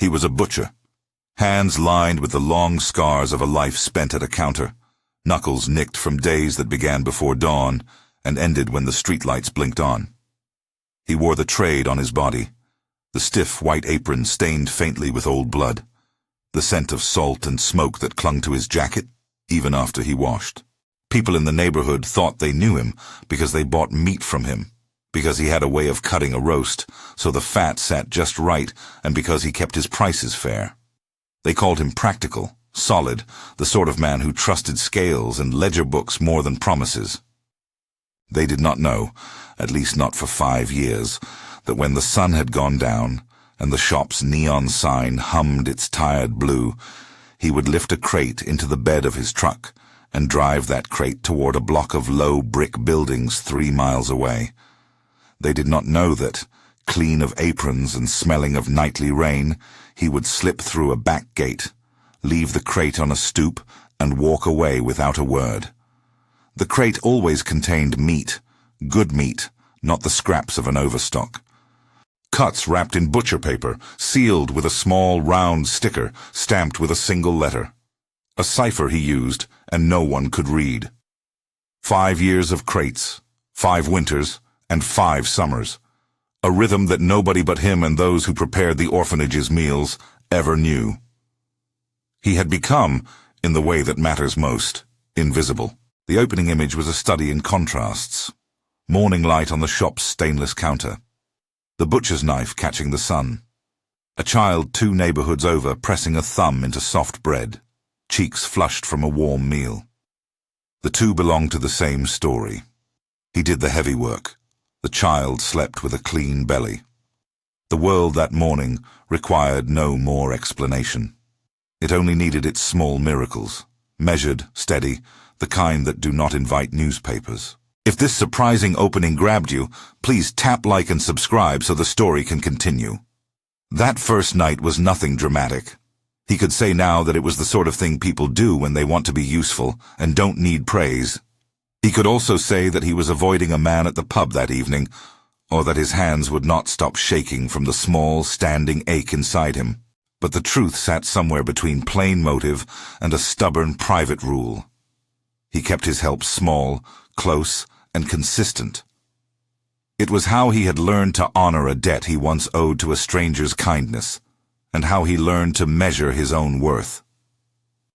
He was a butcher, hands lined with the long scars of a life spent at a counter, knuckles nicked from days that began before dawn and ended when the streetlights blinked on. He wore the trade on his body, the stiff white apron stained faintly with old blood, the scent of salt and smoke that clung to his jacket even after he washed. People in the neighborhood thought they knew him because they bought meat from him, because he had a way of cutting a roast so the fat sat just right, and because he kept his prices fair. They called him practical, solid, the sort of man who trusted scales and ledger books more than promises. They did not know, at least not for 5 years, that when the sun had gone down and the shop's neon sign hummed its tired blue, he would lift a crate into the bed of his truck and drive that crate toward a block of low brick buildings 3 miles away. They did not know that, clean of aprons and smelling of nightly rain, he would slip through a back gate, leave the crate on a stoop, and walk away without a word. The crate always contained meat, good meat, not the scraps of an overstock. Cuts wrapped in butcher paper, sealed with a small round sticker, stamped with a single letter. A cipher he used, and no one could read. 5 years of crates, 5 winters, and 5 summers. A rhythm that nobody but him and those who prepared the orphanage's meals ever knew. He had become, in the way that matters most, invisible. The opening image was a study in contrasts. Morning light on the shop's stainless counter. The butcher's knife catching the sun. A child 2 neighborhoods over pressing a thumb into soft bread, cheeks flushed from a warm meal. The 2 belonged to the same story. He did the heavy work. The child slept with a clean belly. The world that morning required no more explanation. It only needed its small miracles, measured, steady, the kind that do not invite newspapers. If this surprising opening grabbed you, please tap like and subscribe so the story can continue. That first night was nothing dramatic. He could say now that it was the sort of thing people do when they want to be useful and don't need praise. He could also say that he was avoiding a man at the pub that evening, or that his hands would not stop shaking from the small, standing ache inside him. But the truth sat somewhere between plain motive and a stubborn private rule. He kept his help small, close, and consistent. It was how he had learned to honor a debt he once owed to a stranger's kindness, and how he learned to measure his own worth.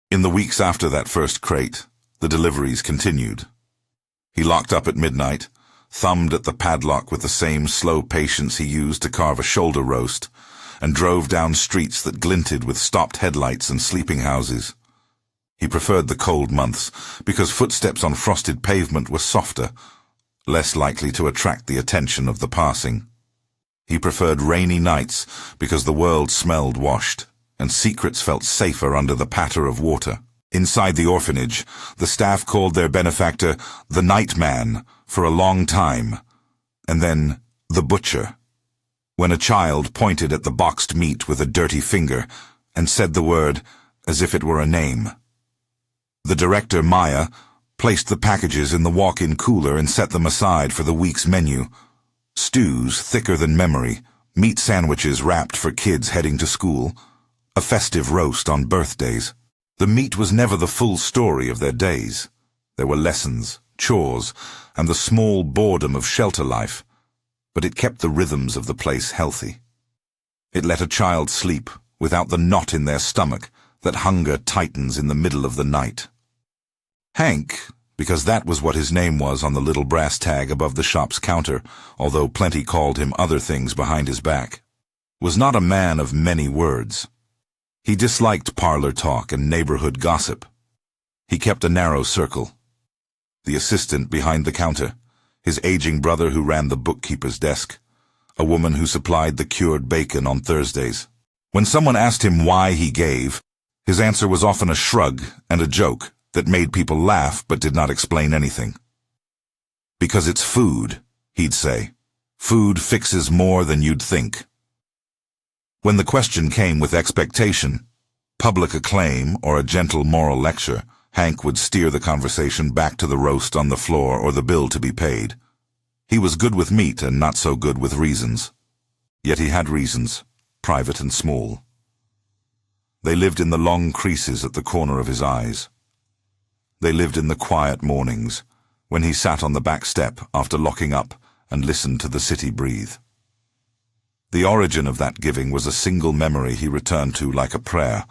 In the weeks after that first crate, the deliveries continued. He locked up at midnight, thumbed at the padlock with the same slow patience he used to carve a shoulder roast, and drove down streets that glinted with stopped headlights and sleeping houses. He preferred the cold months because footsteps on frosted pavement were softer, less likely to attract the attention of the passing. He preferred rainy nights because the world smelled washed, and secrets felt safer under the patter of water. Inside the orphanage, the staff called their benefactor the Night Man for a long time, and then the Butcher, when a child pointed at the boxed meat with a dirty finger and said the word as if it were a name. The director, Maya, placed the packages in the walk-in cooler and set them aside for the week's menu. Stews thicker than memory, meat sandwiches wrapped for kids heading to school, a festive roast on birthdays. The meat was never the full story of their days. There were lessons, chores, and the small boredom of shelter life, but it kept the rhythms of the place healthy. It let a child sleep without the knot in their stomach that hunger tightens in the middle of the night. Hank, because that was what his name was on the little brass tag above the shop's counter, although plenty called him other things behind his back, was not a man of many words. He disliked parlor talk and neighborhood gossip. He kept a narrow circle. The assistant behind the counter, his aging brother who ran the bookkeeper's desk, a woman who supplied the cured bacon on Thursdays. When someone asked him why he gave, his answer was often a shrug and a joke that made people laugh but did not explain anything. Because it's food, he'd say. Food fixes more than you'd think. When the question came with expectation, public acclaim, or a gentle moral lecture, Hank would steer the conversation back to the roast on the floor or the bill to be paid. He was good with meat and not so good with reasons. Yet he had reasons, private and small. They lived in the long creases at the corner of his eyes. They lived in the quiet mornings, when he sat on the back step after locking up and listened to the city breathe. The origin of that giving was a single memory he returned to like a prayer,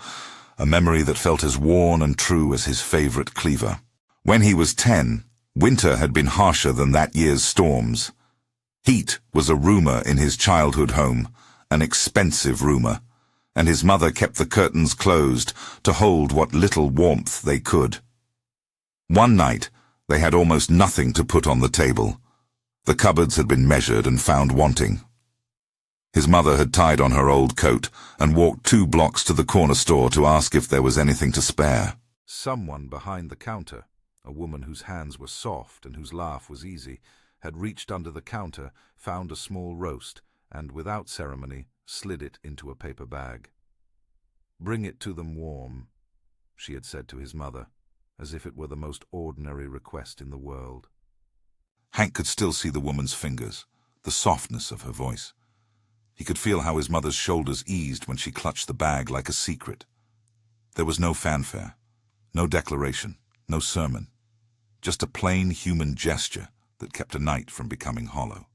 a memory that felt as worn and true as his favorite cleaver. When he was 10, winter had been harsher than that year's storms. Heat was a rumor in his childhood home, an expensive rumor, and his mother kept the curtains closed to hold what little warmth they could. One night, they had almost nothing to put on the table. The cupboards had been measured and found wanting. His mother had tied on her old coat and walked 2 blocks to the corner store to ask if there was anything to spare. Someone behind the counter, a woman whose hands were soft and whose laugh was easy, had reached under the counter, found a small roast, and without ceremony slid it into a paper bag. "Bring it to them warm," she had said to his mother, as if it were the most ordinary request in the world. Hank could still see the woman's fingers, the softness of her voice. He could feel how his mother's shoulders eased when she clutched the bag like a secret. There was no fanfare, no declaration, no sermon, just a plain human gesture that kept a night from becoming hollow.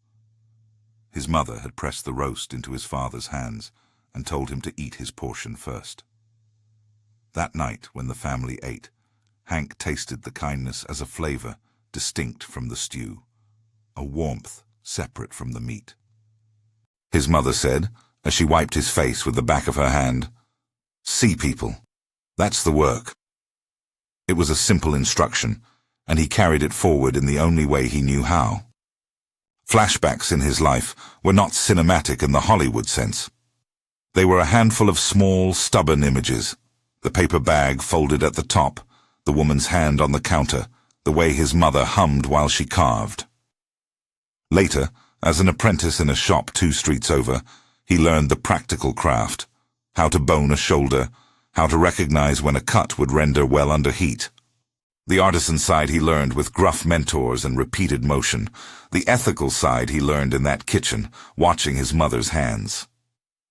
His mother had pressed the roast into his father's hands and told him to eat his portion first. That night, when the family ate, Hank tasted the kindness as a flavor distinct from the stew, a warmth separate from the meat. His mother said, as she wiped his face with the back of her hand, "See people. That's the work." It was a simple instruction, and he carried it forward in the only way he knew how. Flashbacks in his life were not cinematic in the Hollywood sense. They were a handful of small, stubborn images, the paper bag folded at the top, the woman's hand on the counter, the way his mother hummed while she carved. Later, as an apprentice in a shop 2 streets over, he learned the practical craft, how to bone a shoulder, how to recognize when a cut would render well under heat. The artisan side he learned with gruff mentors and repeated motion. The ethical side he learned in that kitchen, watching his mother's hands.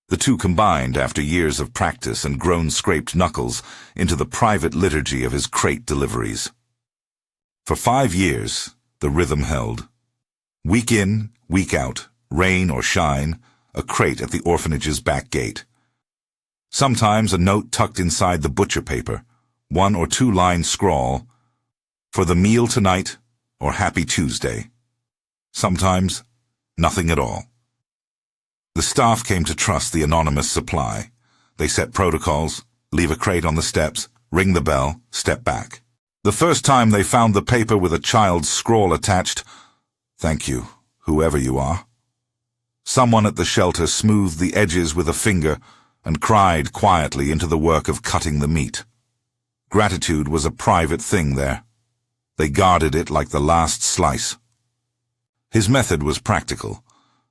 The two combined after years of practice and grown scraped knuckles into the private liturgy of his crate deliveries. For 5 years, the rhythm held. Week in, week out, rain or shine, a crate at the orphanage's back gate. Sometimes a note tucked inside the butcher paper, 1 or 2 line scrawl, "For the meal tonight," or "Happy Tuesday." Sometimes, nothing at all. The staff came to trust the anonymous supply. They set protocols, leave a crate on the steps, ring the bell, step back. The first time they found the paper with a child's scrawl attached, "Thank you, whoever you are." Someone at the shelter smoothed the edges with a finger and cried quietly into the work of cutting the meat. Gratitude was a private thing there. They guarded it like the last slice. His method was practical.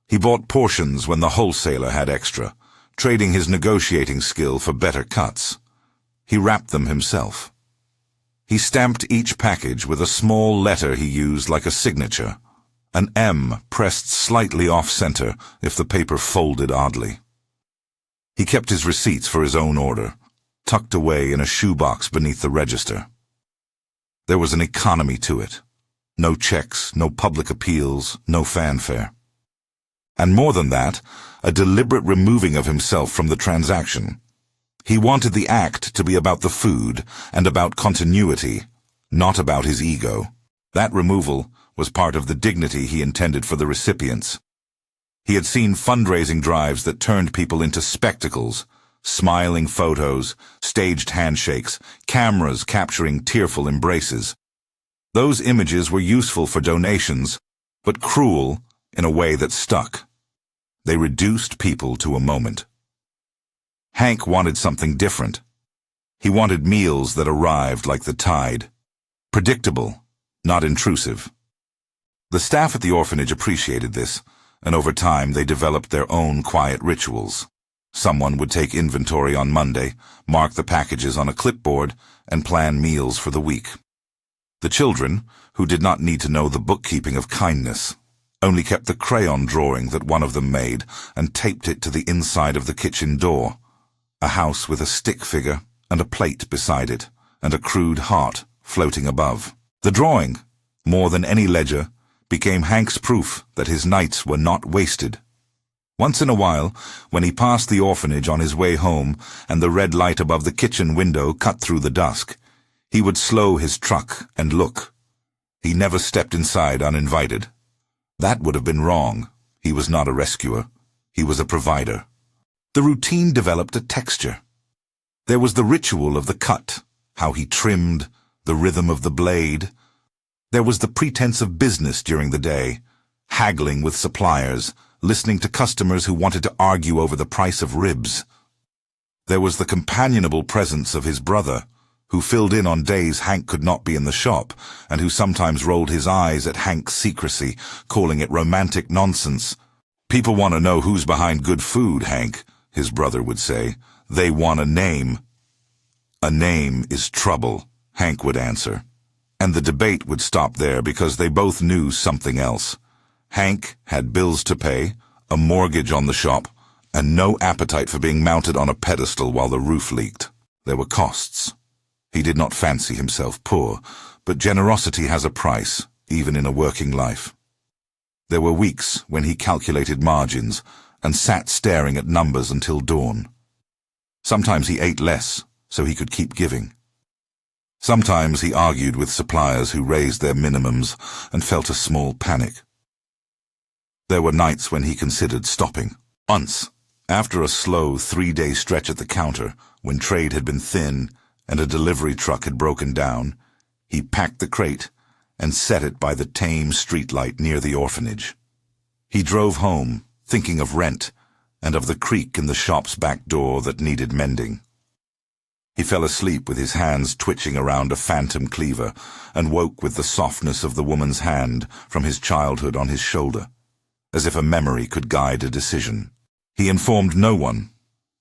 He bought portions when the wholesaler had extra, trading his negotiating skill for better cuts. He wrapped them himself. He stamped each package with a small letter he used like a signature, an M pressed slightly off-center if the paper folded oddly. He kept his receipts for his own order, tucked away in a shoebox beneath the register. There was an economy to it. No checks, no public appeals, no fanfare. And more than that, a deliberate removing of himself from the transaction. He wanted the act to be about the food and about continuity, not about his ego. That removal was part of the dignity he intended for the recipients. He had seen fundraising drives that turned people into spectacles, smiling photos, staged handshakes, cameras capturing tearful embraces. Those images were useful for donations, but cruel in a way that stuck. They reduced people to a moment. Hank wanted something different. He wanted meals that arrived like the tide. Predictable, not intrusive. The staff at the orphanage appreciated this, and over time they developed their own quiet rituals. Someone would take inventory on Monday, mark the packages on a clipboard, and plan meals for the week. The children, who did not need to know the bookkeeping of kindness, only kept the crayon drawing that one of them made and taped it to the inside of the kitchen door. A house with a stick figure and a plate beside it, and a crude heart floating above. The drawing, more than any ledger, became Hank's proof that his nights were not wasted. Once in a while, when he passed the orphanage on his way home and the red light above the kitchen window cut through the dusk, he would slow his truck and look. He never stepped inside uninvited. That would have been wrong. He was not a rescuer. He was a provider. The routine developed a texture. There was the ritual of the cut, how he trimmed, the rhythm of the blade. There was the pretense of business during the day, haggling with suppliers, listening to customers who wanted to argue over the price of ribs. There was the companionable presence of his brother, who filled in on days Hank could not be in the shop, and who sometimes rolled his eyes at Hank's secrecy, calling it romantic nonsense. "People want to know who's behind good food, Hank," his brother would say. "They want a name." "A name is trouble," Hank would answer. And the debate would stop there because they both knew something else. Hank had bills to pay, a mortgage on the shop, and no appetite for being mounted on a pedestal while the roof leaked. There were costs. He did not fancy himself poor, but generosity has a price, even in a working life. There were weeks when he calculated margins and sat staring at numbers until dawn. Sometimes he ate less so he could keep giving. Sometimes he argued with suppliers who raised their minimums and felt a small panic. There were nights when he considered stopping. Once, after a slow 3-day stretch at the counter, when trade had been thin and a delivery truck had broken down, he packed the crate and set it by the tame streetlight near the orphanage. He drove home, thinking of rent and of the creak in the shop's back door that needed mending. He fell asleep with his hands twitching around a phantom cleaver and woke with the softness of the woman's hand from his childhood on his shoulder, as if a memory could guide a decision. He informed no one.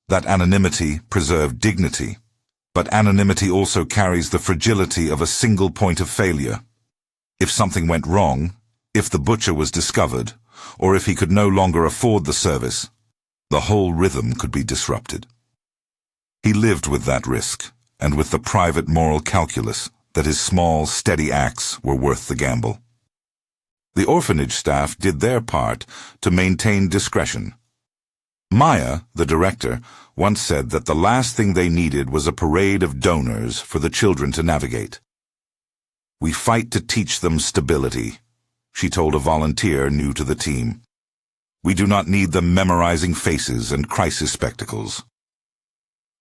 That anonymity preserved dignity. But anonymity also carries the fragility of a single point of failure. If something went wrong, if the butcher was discovered, or if he could no longer afford the service, the whole rhythm could be disrupted. He lived with that risk, and with the private moral calculus that his small, steady acts were worth the gamble. The orphanage staff did their part to maintain discretion. Maya, the director, once said that the last thing they needed was a parade of donors for the children to navigate. "We fight to teach them stability," she told a volunteer new to the team. "We do not need them memorizing faces and crisis spectacles."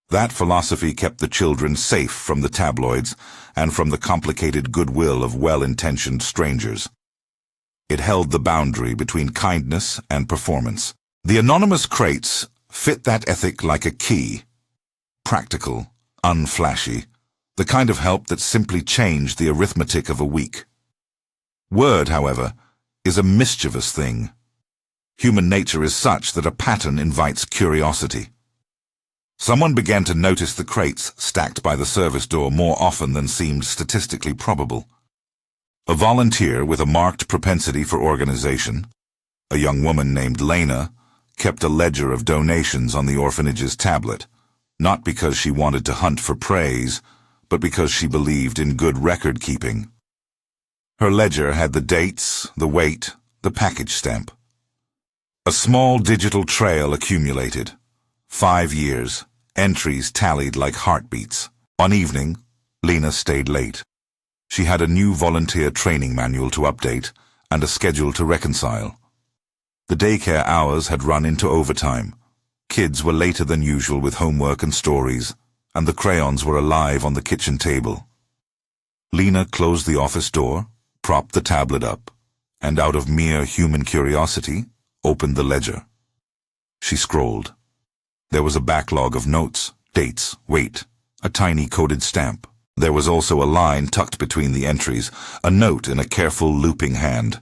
That philosophy kept the children safe from the tabloids and from the complicated goodwill of well-intentioned strangers. It held the boundary between kindness and performance. The anonymous crates fit that ethic like a key. Practical, unflashy, the kind of help that simply changed the arithmetic of a week. Word, however, is a mischievous thing. Human nature is such that a pattern invites curiosity. Someone began to notice the crates stacked by the service door more often than seemed statistically probable. A volunteer with a marked propensity for organization, a young woman named Lena, kept a ledger of donations on the orphanage's tablet, not because she wanted to hunt for praise, but because she believed in good record-keeping. Her ledger had the dates, the weight, the package stamp. A small digital trail accumulated. 5 years, entries tallied like heartbeats. One evening, Lena stayed late. She had a new volunteer training manual to update and a schedule to reconcile. The daycare hours had run into overtime. Kids were later than usual with homework and stories, and the crayons were alive on the kitchen table. Lena closed the office door, propped the tablet up, and out of mere human curiosity, opened the ledger. She scrolled. There was a backlog of notes, dates, weight, a tiny coded stamp. There was also a line tucked between the entries, a note in a careful looping hand.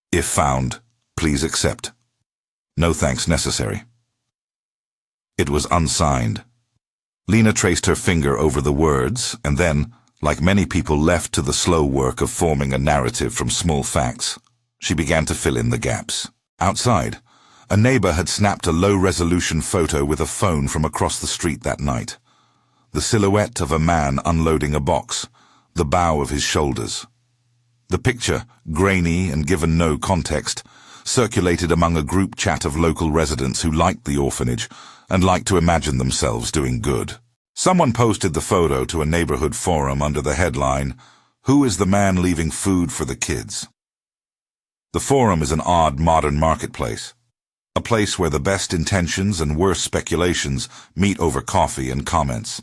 "If found, please accept. No thanks necessary." It was unsigned. Lena traced her finger over the words, and then, like many people left to the slow work of forming a narrative from small facts, she began to fill in the gaps. Outside, A neighbor had snapped a low-resolution photo with a phone from across the street that night. The silhouette of a man unloading a box, the bow of his shoulders. The picture, grainy and given no context, circulated among a group chat of local residents who liked the orphanage and liked to imagine themselves doing good. Someone posted the photo to a neighborhood forum under the headline, "Who is the man leaving food for the kids?" The forum is an odd modern marketplace, a place where the best intentions and worst speculations meet over coffee and comments.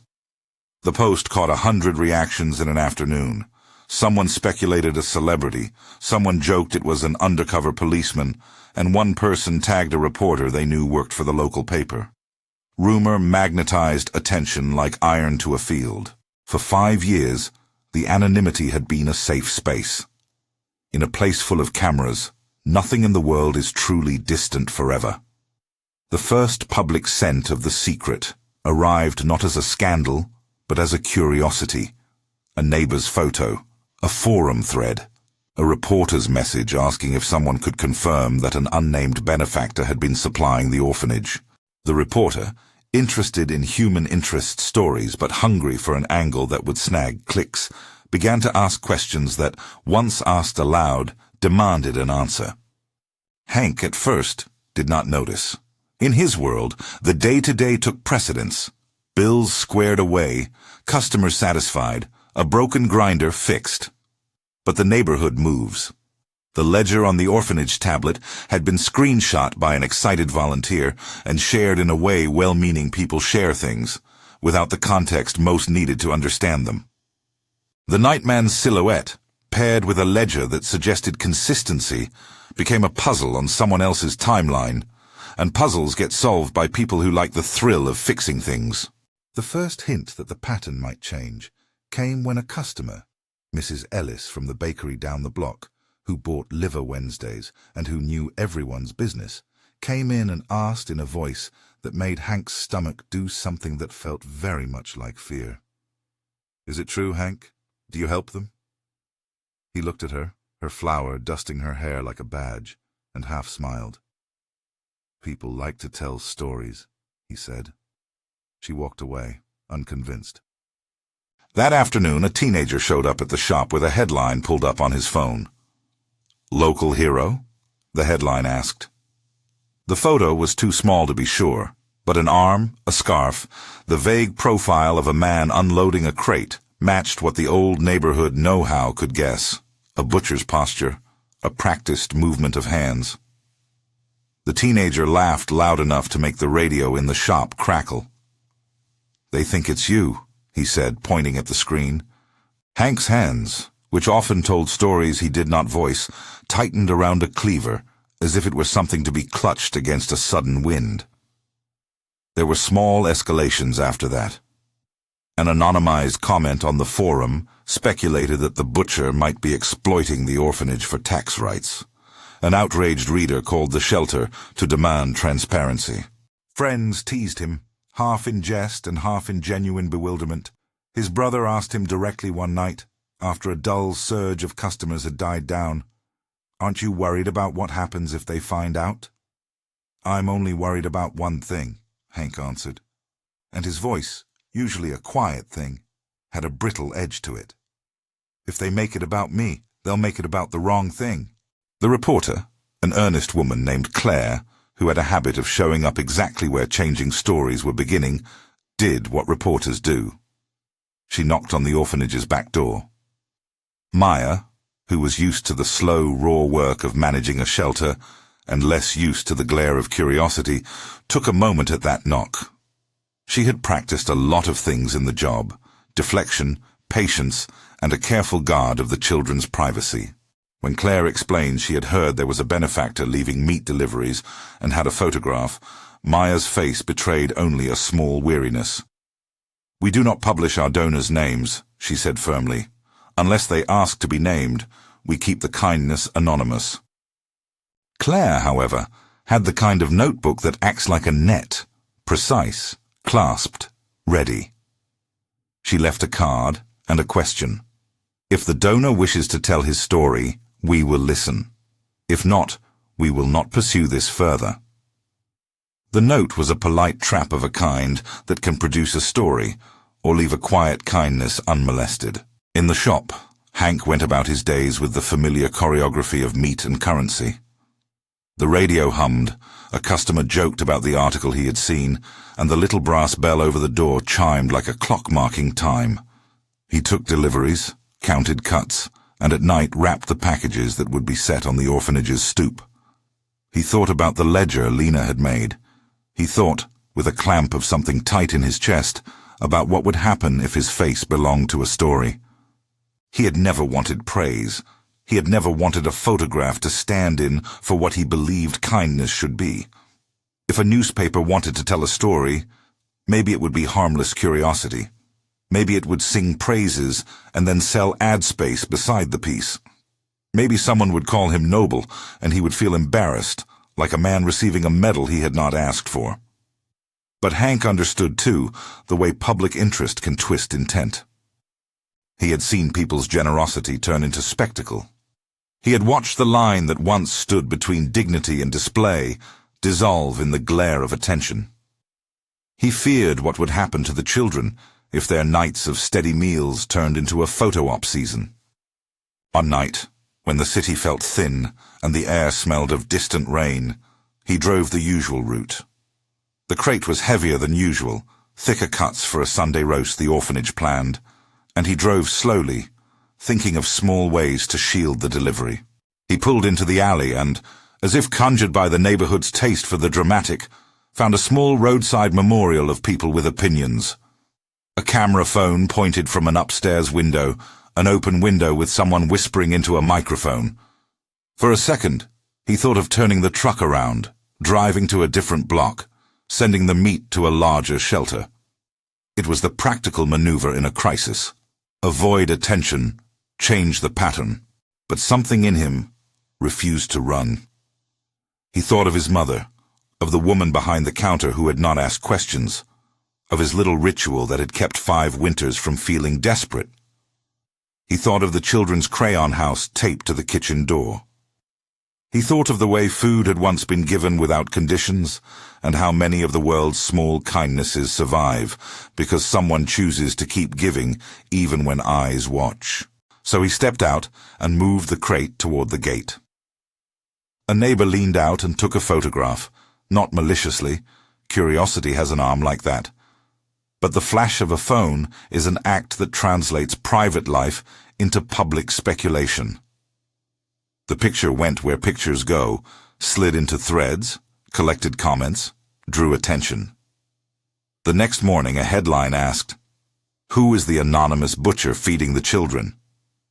The post caught 100 reactions in an afternoon. Someone speculated a celebrity, someone joked it was an undercover policeman, and one person tagged a reporter they knew worked for the local paper. Rumor magnetized attention like iron to a field. For 5 years, the anonymity had been a safe space. In a place full of cameras, nothing in the world is truly distant forever. The first public scent of the secret arrived not as a scandal, but as a curiosity. A neighbor's photo, a forum thread, a reporter's message asking if someone could confirm that an unnamed benefactor had been supplying the orphanage. The reporter, interested in human interest stories but hungry for an angle that would snag clicks, began to ask questions that, once asked aloud, demanded an answer. Hank, at first, did not notice. In his world, the day-to-day took precedence. Bills squared away, customers satisfied, a broken grinder fixed. But the neighborhood moves. The ledger on the orphanage tablet had been screenshot by an excited volunteer and shared in a way well-meaning people share things, without the context most needed to understand them. The nightman's silhouette, paired with a ledger that suggested consistency, became a puzzle on someone else's timeline, and puzzles get solved by people who like the thrill of fixing things. The first hint that the pattern might change came when a customer, Mrs. Ellis from the bakery down the block, who bought liver Wednesdays and who knew everyone's business, came in and asked in a voice that made Hank's stomach do something that felt very much like fear. "Is it true, Hank? Do you help them?" He looked at her, her flower dusting her hair like a badge, and half smiled. "People like to tell stories," he said. She walked away, unconvinced. That afternoon, a teenager showed up at the shop with a headline pulled up on his phone. "Local hero?" the headline asked. The photo was too small to be sure, but an arm, a scarf, the vague profile of a man unloading a crate matched what the old neighborhood know-how could guess: a butcher's posture, a practiced movement of hands. The teenager laughed loud enough to make the radio in the shop crackle. "They think it's you," he said, pointing at the screen. Hank's hands, which often told stories he did not voice, tightened around a cleaver, as if it were something to be clutched against a sudden wind. There were small escalations after that. An anonymized comment on the forum speculated that the butcher might be exploiting the orphanage for tax rights. An outraged reader called the shelter to demand transparency. Friends teased him, half in jest and half in genuine bewilderment. His brother asked him directly one night, after a dull surge of customers had died down, "Aren't you worried about what happens if they find out?" "I'm only worried about one thing," Hank answered. And his voice, usually a quiet thing, had a brittle edge to it. "If they make it about me, they'll make it about the wrong thing." The reporter, an earnest woman named Claire, who had a habit of showing up exactly where changing stories were beginning, did what reporters do. She knocked on the orphanage's back door. Maya, who was used to the slow, raw work of managing a shelter and less used to the glare of curiosity, took a moment at that knock. She had practiced a lot of things in the job: deflection, patience, and a careful guard of the children's privacy. When Claire explained she had heard there was a benefactor leaving meat deliveries and had a photograph, Maya's face betrayed only a small weariness. "We do not publish our donors' names," she said firmly. "Unless they ask to be named, we keep the kindness anonymous." Claire, however, had the kind of notebook that acts like a net, precise, clasped, ready. She left a card and a question. "If the donor wishes to tell his story, we will listen. If not, we will not pursue this further." The note was a polite trap of a kind that can produce a story, or leave a quiet kindness unmolested. In the shop, Hank went about his days with the familiar choreography of meat and currency. The radio hummed, a customer joked about the article he had seen, and the little brass bell over the door chimed like a clock marking time. He took deliveries, counted cuts, and at night wrapped the packages that would be set on the orphanage's stoop. He thought about the ledger Lena had made. He thought, with a clamp of something tight in his chest, about what would happen if his face belonged to a story. He had never wanted praise. He had never wanted a photograph to stand in for what he believed kindness should be. If a newspaper wanted to tell a story, maybe it would be harmless curiosity. Maybe it would sing praises and then sell ad space beside the piece. Maybe someone would call him noble, and he would feel embarrassed, like a man receiving a medal he had not asked for. But Hank understood, too, the way public interest can twist intent. He had seen people's generosity turn into spectacle. He had watched the line that once stood between dignity and display dissolve in the glare of attention. He feared what would happen to the children if their nights of steady meals turned into a photo-op season. One night, when the city felt thin and the air smelled of distant rain, he drove the usual route. The crate was heavier than usual, thicker cuts for a Sunday roast the orphanage planned, and he drove slowly, thinking of small ways to shield the delivery. He pulled into the alley and, as if conjured by the neighborhood's taste for the dramatic, found a small roadside memorial of people with opinions. A camera phone pointed from an upstairs window, an open window with someone whispering into a microphone. For a second, he thought of turning the truck around, driving to a different block, sending the meat to a larger shelter. It was the practical maneuver in a crisis. Avoid attention, change the pattern. But something in him refused to run. He thought of his mother, of the woman behind the counter who had not asked questions, of his little ritual that had kept 5 winters from feeling desperate. He thought of the children's crayon house taped to the kitchen door. He thought of the way food had once been given without conditions, and how many of the world's small kindnesses survive because someone chooses to keep giving even when eyes watch. So he stepped out and moved the crate toward the gate. A neighbor leaned out and took a photograph, not maliciously. Curiosity has an arm like that. But the flash of a phone is an act that translates private life into public speculation. The picture went where pictures go, slid into threads, collected comments, drew attention. The next morning a headline asked, "Who is the anonymous butcher feeding the children?"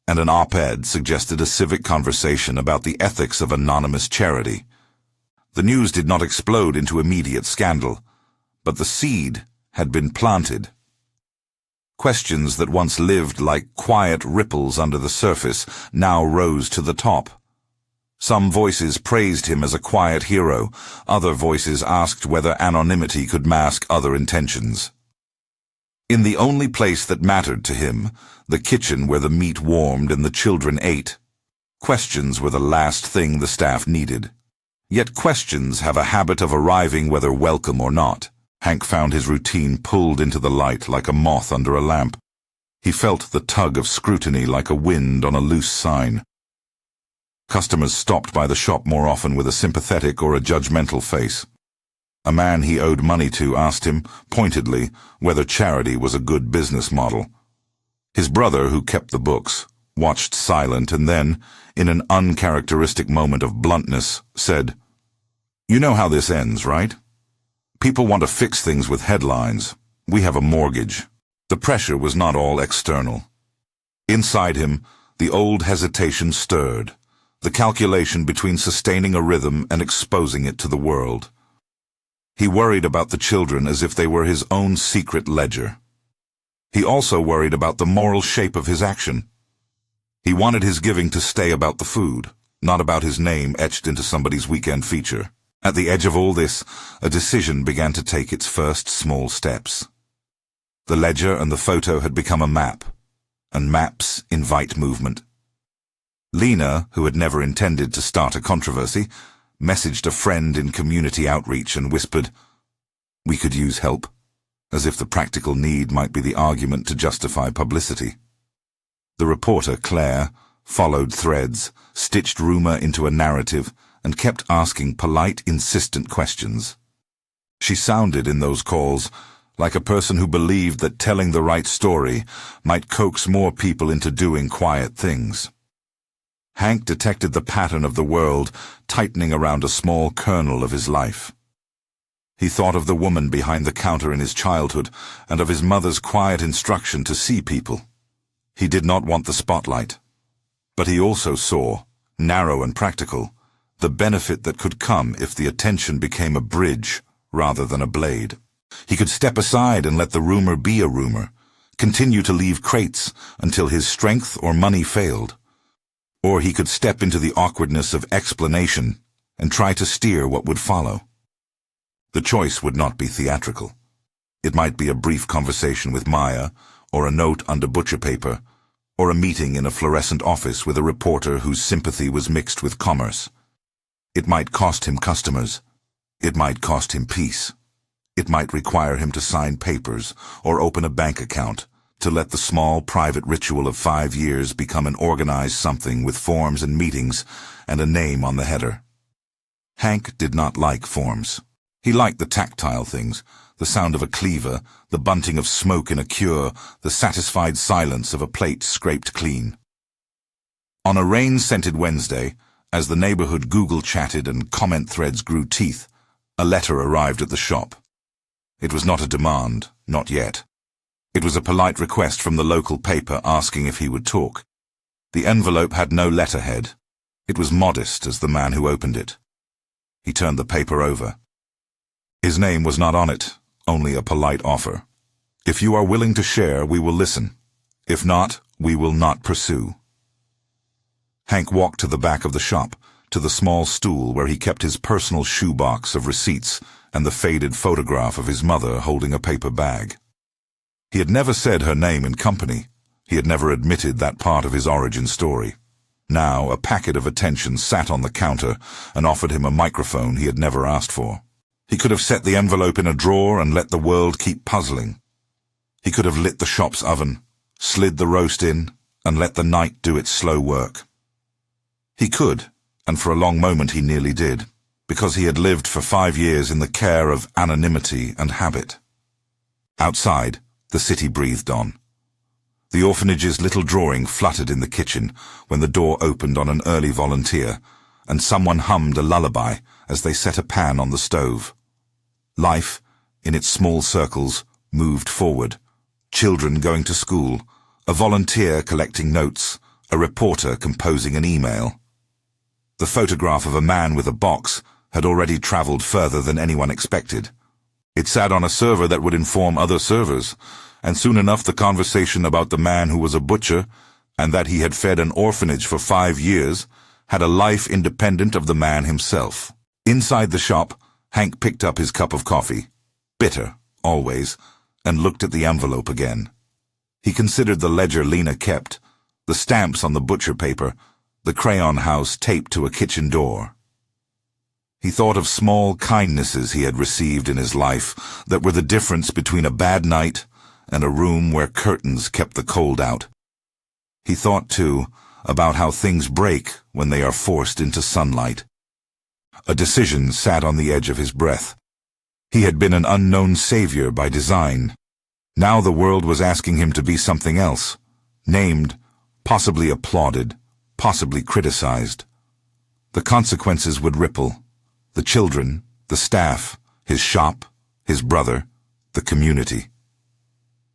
And an op-ed suggested a civic conversation about the ethics of anonymous charity. The news did not explode into immediate scandal, but the seed had been planted. Questions that once lived like quiet ripples under the surface now rose to the top. Some voices praised him as a quiet hero, other voices asked whether anonymity could mask other intentions. In the only place that mattered to him, the kitchen where the meat warmed and the children ate, questions were the last thing the staff needed. Yet questions have a habit of arriving whether welcome or not. Hank found his routine pulled into the light like a moth under a lamp. He felt the tug of scrutiny like a wind on a loose sign. Customers stopped by the shop more often with a sympathetic or a judgmental face. A man he owed money to asked him, pointedly, whether charity was a good business model. His brother, who kept the books, watched silent and then, in an uncharacteristic moment of bluntness, said, "You know how this ends, right? People want to fix things with headlines. We have a mortgage." The pressure was not all external. Inside him, the old hesitation stirred, the calculation between sustaining a rhythm and exposing it to the world. He worried about the children as if they were his own secret ledger. He also worried about the moral shape of his action. He wanted his giving to stay about the food, not about his name etched into somebody's weekend feature. At the edge of all this, a decision began to take its first small steps. The ledger and the photo had become a map, and maps invite movement. Lena, who had never intended to start a controversy, messaged a friend in community outreach and whispered, We could use help, as if the practical need might be the argument to justify publicity. The reporter, Claire, followed threads, stitched rumor into a narrative, and kept asking polite, insistent questions. She sounded in those calls like a person who believed that telling the right story might coax more people into doing quiet things. Hank detected the pattern of the world tightening around a small kernel of his life. He thought of the woman behind the counter in his childhood and of his mother's quiet instruction to see people. He did not want the spotlight. But he also saw, narrow and practical, the benefit that could come if the attention became a bridge rather than a blade. He could step aside and let the rumor be a rumor, continue to leave crates until his strength or money failed. Or he could step into the awkwardness of explanation and try to steer what would follow. The choice would not be theatrical. It might be a brief conversation with Maya, or a note under butcher paper, or a meeting in a fluorescent office with a reporter whose sympathy was mixed with commerce. It might cost him customers. It might cost him peace. It might require him to sign papers or open a bank account to let the small private ritual of 5 years become an organized something with forms and meetings and a name on the header. Hank did not like forms. He liked the tactile things, the sound of a cleaver, the bunting of smoke in a cure, the satisfied silence of a plate scraped clean. On a rain-scented Wednesday, as the neighborhood Google chatted and comment threads grew teeth, a letter arrived at the shop. It was not a demand, not yet. It was a polite request from the local paper asking if he would talk. The envelope had no letterhead. It was modest as the man who opened it. He turned the paper over. His name was not on it, only a polite offer. If you are willing to share, we will listen. If not, we will not pursue. Hank walked to the back of the shop, to the small stool where he kept his personal shoebox of receipts and the faded photograph of his mother holding a paper bag. He had never said her name in company. He had never admitted that part of his origin story. Now, a packet of attention sat on the counter and offered him a microphone he had never asked for. He could have set the envelope in a drawer and let the world keep puzzling. He could have lit the shop's oven, slid the roast in, and let the night do its slow work. He could, and for a long moment he nearly did, because he had lived for 5 years in the care of anonymity and habit. Outside, the city breathed on. The orphanage's little drawing fluttered in the kitchen when the door opened on an early volunteer, and someone hummed a lullaby as they set a pan on the stove. Life, in its small circles, moved forward. Children going to school, a volunteer collecting notes, a reporter composing an email. The photograph of a man with a box had already traveled further than anyone expected. It sat on a server that would inform other servers, and soon enough the conversation about the man who was a butcher and that he had fed an orphanage for 5 years had a life independent of the man himself. Inside the shop, Hank picked up his cup of coffee, bitter, always, and looked at the envelope again. He considered the ledger Lena kept, the stamps on the butcher paper, the crayon house taped to a kitchen door. He thought of small kindnesses he had received in his life that were the difference between a bad night and a room where curtains kept the cold out. He thought, too, about how things break when they are forced into sunlight. A decision sat on the edge of his breath. He had been an unknown savior by design. Now the world was asking him to be something else, named, possibly applauded, possibly criticized. The consequences would ripple. The children, the staff, his shop, his brother, the community.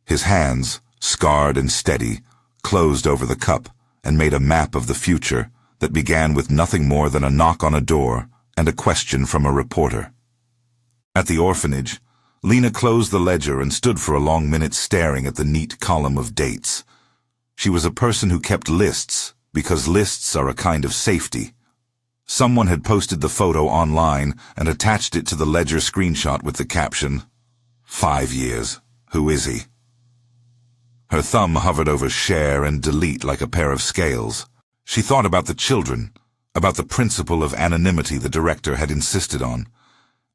His hands, scarred and steady, closed over the cup and made a map of the future that began with nothing more than a knock on a door and a question from a reporter. At the orphanage, Lena closed the ledger and stood for a long minute staring at the neat column of dates. She was a person who kept lists because lists are a kind of safety. Someone had posted the photo online and attached it to the ledger screenshot with the caption, "5 years. Who is he?" Her thumb hovered over share and delete like a pair of scales. She thought about the children, about the principle of anonymity the director had insisted on,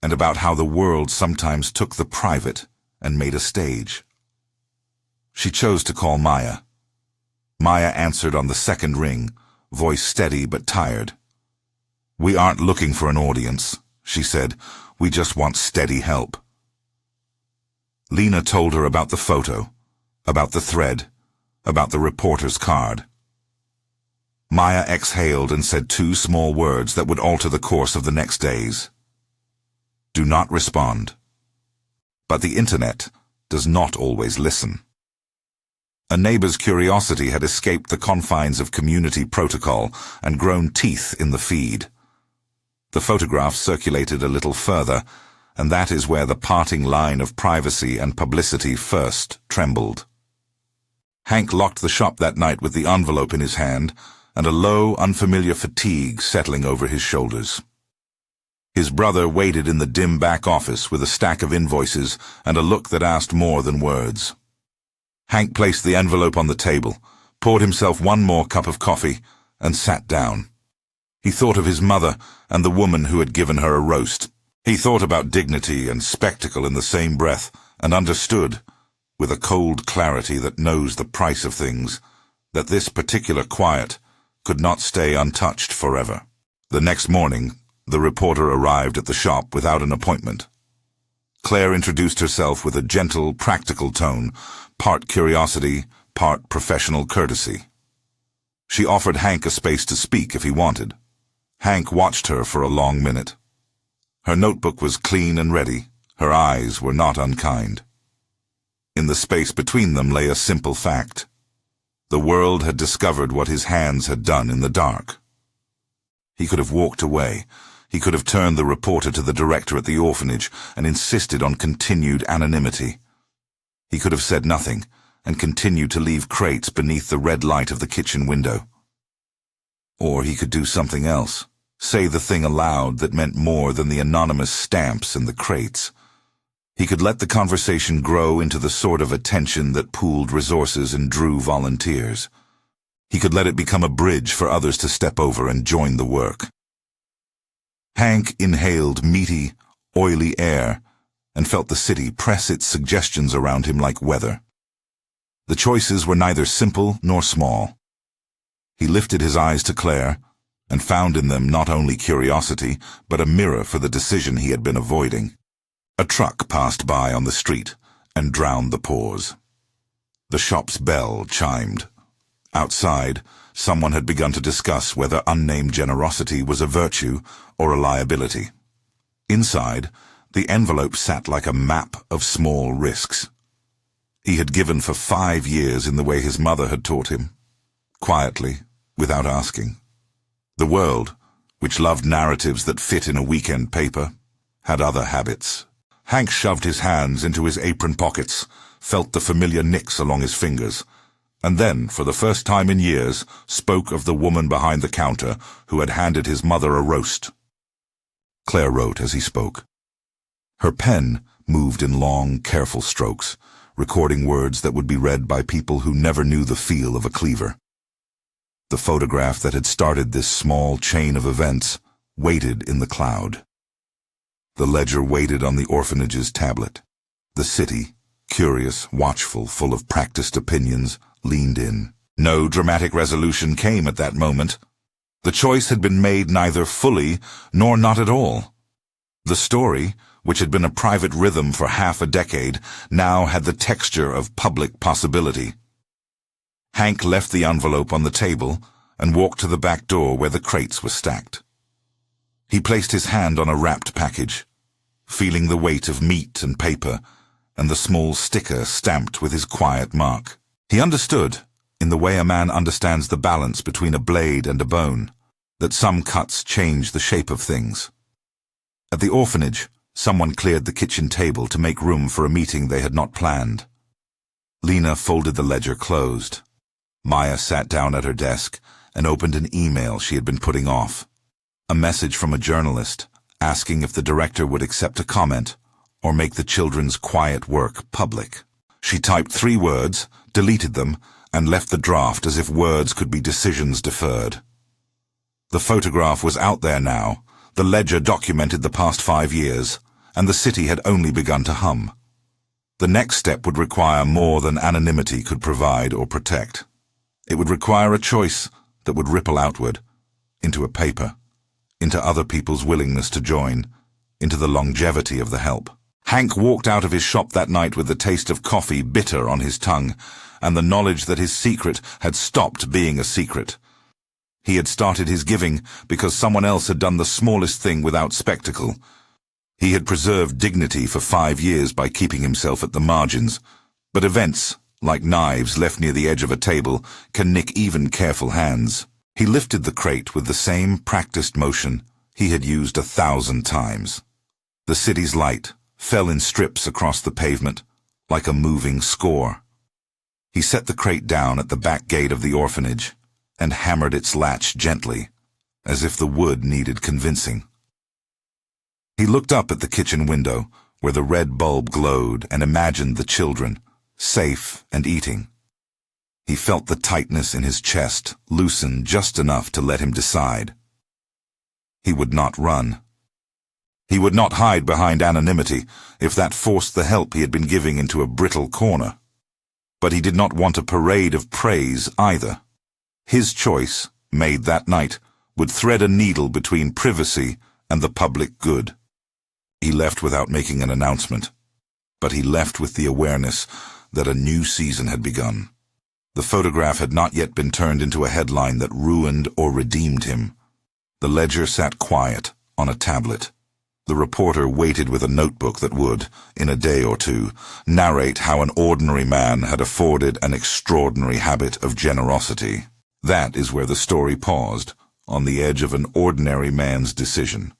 and about how the world sometimes took the private and made a stage. She chose to call Maya. Maya answered on the second ring, voice steady but tired. "We aren't looking for an audience," she said. "We just want steady help." Lena told her about the photo, about the thread, about the reporter's card. Maya exhaled and said two small words that would alter the course of the next days. "Do not respond." But the internet does not always listen. A neighbor's curiosity had escaped the confines of community protocol and grown teeth in the feed. The photograph circulated a little further, and that is where the parting line of privacy and publicity first trembled. Hank locked the shop that night with the envelope in his hand, and a low, unfamiliar fatigue settling over his shoulders. His brother waited in the dim back office with a stack of invoices and a look that asked more than words. Hank placed the envelope on the table, poured himself one more cup of coffee, and sat down. He thought of his mother and the woman who had given her a roast. He thought about dignity and spectacle in the same breath, and understood, with a cold clarity that knows the price of things, that this particular quiet could not stay untouched forever. The next morning, the reporter arrived at the shop without an appointment. Claire introduced herself with a gentle, practical tone, part curiosity, part professional courtesy. She offered Hank a space to speak if he wanted. Hank watched her for a long minute. Her notebook was clean and ready. Her eyes were not unkind. In the space between them lay a simple fact. The world had discovered what his hands had done in the dark. He could have walked away. He could have turned the reporter to the director at the orphanage and insisted on continued anonymity. He could have said nothing and continued to leave crates beneath the red light of the kitchen window. Or he could do something else, say the thing aloud that meant more than the anonymous stamps in the crates. He could let the conversation grow into the sort of attention that pooled resources and drew volunteers. He could let it become a bridge for others to step over and join the work. Hank inhaled meaty, oily air and felt the city press its suggestions around him like weather. The choices were neither simple nor small. He lifted his eyes to Claire and found in them not only curiosity, but a mirror for the decision he had been avoiding. A truck passed by on the street and drowned the pause. The shop's bell chimed. Outside, someone had begun to discuss whether unnamed generosity was a virtue or a liability. Inside, the envelope sat like a map of small risks. He had given for 5 years in the way his mother had taught him, quietly, without asking. The world, which loved narratives that fit in a weekend paper, had other habits. Hank shoved his hands into his apron pockets, felt the familiar nicks along his fingers, and then, for the first time in years, spoke of the woman behind the counter who had handed his mother a roast. Claire wrote as he spoke. Her pen moved in long, careful strokes, recording words that would be read by people who never knew the feel of a cleaver. The photograph that had started this small chain of events waited in the cloud. The ledger waited on the orphanage's tablet. The city, curious, watchful, full of practiced opinions, leaned in. No dramatic resolution came at that moment. The choice had been made neither fully nor not at all. The story, which had been a private rhythm for half a decade, now had the texture of public possibility. Hank left the envelope on the table and walked to the back door where the crates were stacked. He placed his hand on a wrapped package, feeling the weight of meat and paper and the small sticker stamped with his quiet mark. He understood, in the way a man understands the balance between a blade and a bone, that some cuts change the shape of things. At the orphanage, someone cleared the kitchen table to make room for a meeting they had not planned. Lena folded the ledger closed. Maya sat down at her desk and opened an email she had been putting off. A message from a journalist asking if the director would accept a comment or make the children's quiet work public. She typed 3 words, deleted them, and left the draft as if words could be decisions deferred. The photograph was out there now. The ledger documented the past 5 years. and the city had only begun to hum. The next step would require more than anonymity could provide or protect. It would require a choice that would ripple outward, into a paper, into other people's willingness to join, into the longevity of the help. Hank walked out of his shop that night with the taste of coffee bitter on his tongue, and the knowledge that his secret had stopped being a secret. He had started his giving because someone else had done the smallest thing without spectacle. He had preserved dignity for 5 years by keeping himself at the margins, but events, like knives left near the edge of a table, can nick even careful hands. He lifted the crate with the same practiced motion he had used 1,000 times. The city's light fell in strips across the pavement, like a moving score. He set the crate down at the back gate of the orphanage and hammered its latch gently, as if the wood needed convincing. He looked up at the kitchen window, where the red bulb glowed, and imagined the children, safe and eating. He felt the tightness in his chest loosen just enough to let him decide. He would not run. He would not hide behind anonymity if that forced the help he had been giving into a brittle corner. But he did not want a parade of praise either. His choice, made that night, would thread a needle between privacy and the public good. He left without making an announcement, but he left with the awareness that a new season had begun. The photograph had not yet been turned into a headline that ruined or redeemed him. The ledger sat quiet on a tablet. The reporter waited with a notebook that would, in a day or two, narrate how an ordinary man had afforded an extraordinary habit of generosity. That is where the story paused, on the edge of an ordinary man's decision.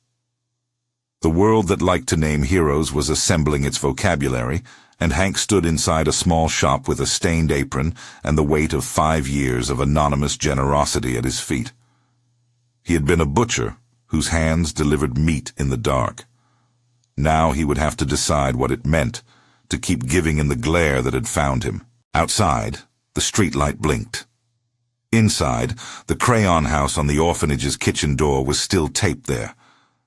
The world that liked to name heroes was assembling its vocabulary, and Hank stood inside a small shop with a stained apron and the weight of 5 years of anonymous generosity at his feet. He had been a butcher whose hands delivered meat in the dark. Now he would have to decide what it meant to keep giving in the glare that had found him. Outside, the streetlight blinked. Inside, the crayon house on the orphanage's kitchen door was still taped there,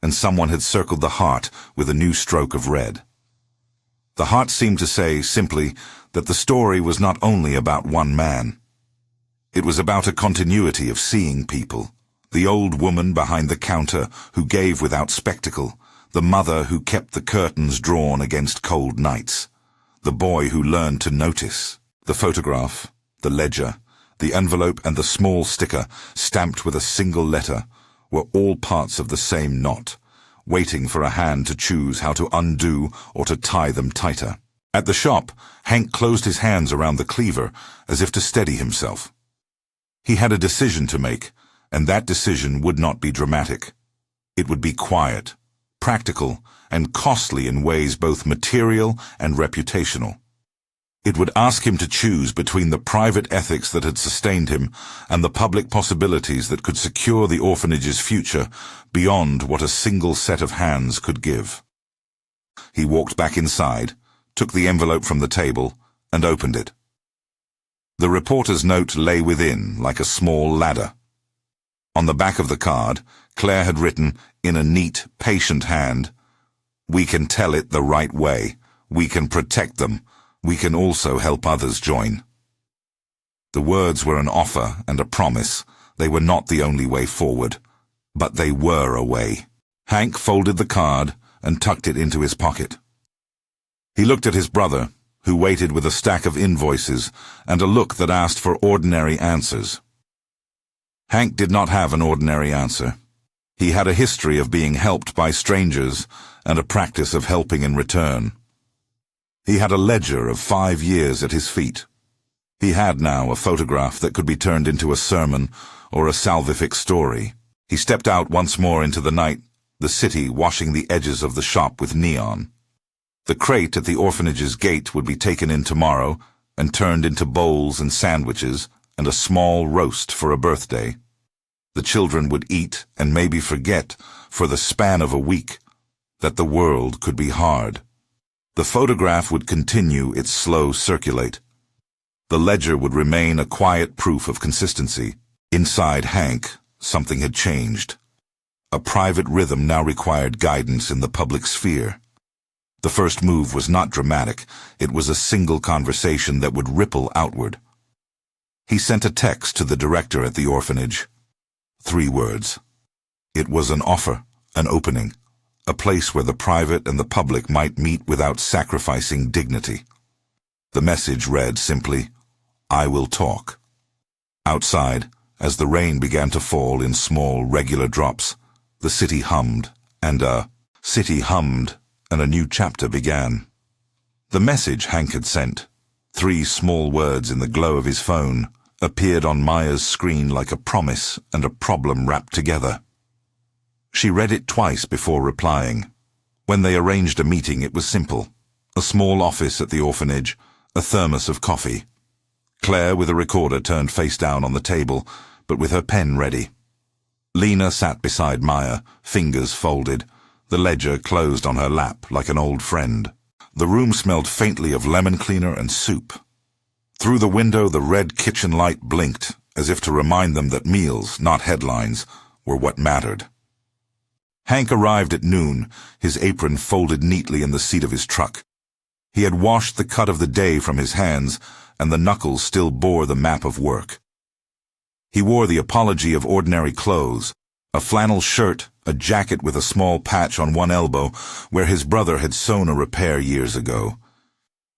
and someone had circled the heart with a new stroke of red. The heart seemed to say, simply, that the story was not only about one man. It was about a continuity of seeing people. The old woman behind the counter who gave without spectacle, the mother who kept the curtains drawn against cold nights, the boy who learned to notice. The photograph, the ledger, the envelope and the small sticker, stamped with a single letter, were all parts of the same knot, waiting for a hand to choose how to undo or to tie them tighter. At the shop, Hank closed his hands around the cleaver as if to steady himself. He had a decision to make, and that decision would not be dramatic. It would be quiet, practical, and costly in ways both material and reputational. It would ask him to choose between the private ethics that had sustained him and the public possibilities that could secure the orphanage's future beyond what a single set of hands could give. He walked back inside, took the envelope from the table, and opened it. The reporter's note lay within, like a small ladder. On the back of the card, Claire had written, in a neat, patient hand, "We can tell it the right way. We can protect them. We can also help others join." The words were an offer and a promise. They were not the only way forward, but they were a way. Hank folded the card and tucked it into his pocket. He looked at his brother, who waited with a stack of invoices and a look that asked for ordinary answers. Hank did not have an ordinary answer. He had a history of being helped by strangers and a practice of helping in return. He had a ledger of 5 years at his feet. He had now a photograph that could be turned into a sermon or a salvific story. He stepped out once more into the night, the city washing the edges of the shop with neon. The crate at the orphanage's gate would be taken in tomorrow and turned into bowls and sandwiches and a small roast for a birthday. The children would eat and maybe forget, for the span of a week, that the world could be hard. The photograph would continue its slow circulate. The ledger would remain a quiet proof of consistency. Inside Hank, something had changed. A private rhythm now required guidance in the public sphere. The first move was not dramatic. It was a single conversation that would ripple outward. He sent a text to the director at the orphanage. 3 words. It was an offer, an opening, a place where the private and the public might meet without sacrificing dignity. The message read simply, "I will talk." Outside, as the rain began to fall in small, regular drops, the city hummed, and a new chapter began. The message Hank had sent, 3 small words in the glow of his phone, appeared on Maya's screen like a promise and a problem wrapped together. She read it twice before replying. When they arranged a meeting, it was simple. A small office at the orphanage, a thermos of coffee. Claire, with a recorder turned face down on the table, but with her pen ready. Lena sat beside Maya, fingers folded, the ledger closed on her lap like an old friend. The room smelled faintly of lemon cleaner and soup. Through the window, the red kitchen light blinked, as if to remind them that meals, not headlines, were what mattered. Hank arrived at noon, his apron folded neatly in the seat of his truck. He had washed the cut of the day from his hands, and the knuckles still bore the map of work. He wore the apology of ordinary clothes, a flannel shirt, a jacket with a small patch on one elbow, where his brother had sewn a repair years ago.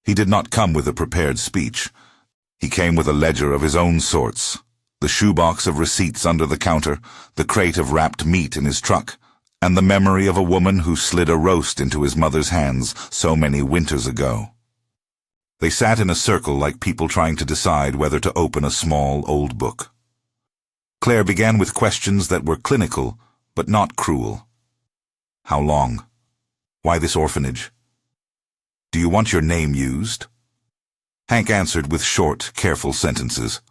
He did not come with a prepared speech. He came with a ledger of his own sorts, the shoebox of receipts under the counter, the crate of wrapped meat in his truck, and the memory of a woman who slid a roast into his mother's hands so many winters ago. They sat in a circle like people trying to decide whether to open a small old book. Claire began with questions that were clinical, but not cruel. How long? Why this orphanage? Do you want your name used? Hank answered with short, careful sentences.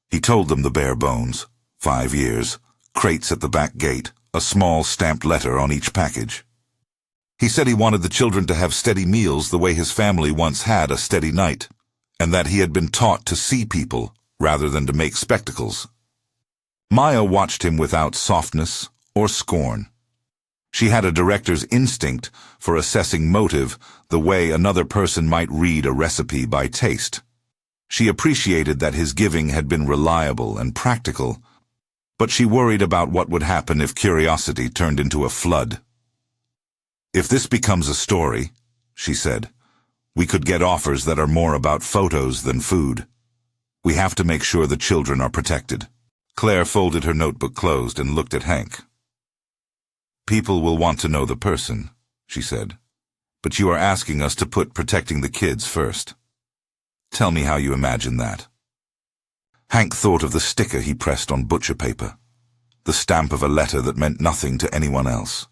He told them the bare bones. 5 years, crates at the back gate, a small stamped letter on each package. He said he wanted the children to have steady meals the way his family once had a steady night, and that he had been taught to see people rather than to make spectacles. Maya watched him without softness or scorn. She had a director's instinct for assessing motive the way another person might read a recipe by taste. She appreciated that his giving had been reliable and practical, but she worried about what would happen if curiosity turned into a flood. "If this becomes a story," she said, "we could get offers that are more about photos than food. We have to make sure the children are protected." Claire folded her notebook closed and looked at Hank. "People will want to know the person," she said, "but you are asking us to put protecting the kids first. Tell me how you imagine that." Hank thought of the sticker he pressed on butcher paper, the stamp of a letter that meant nothing to anyone else.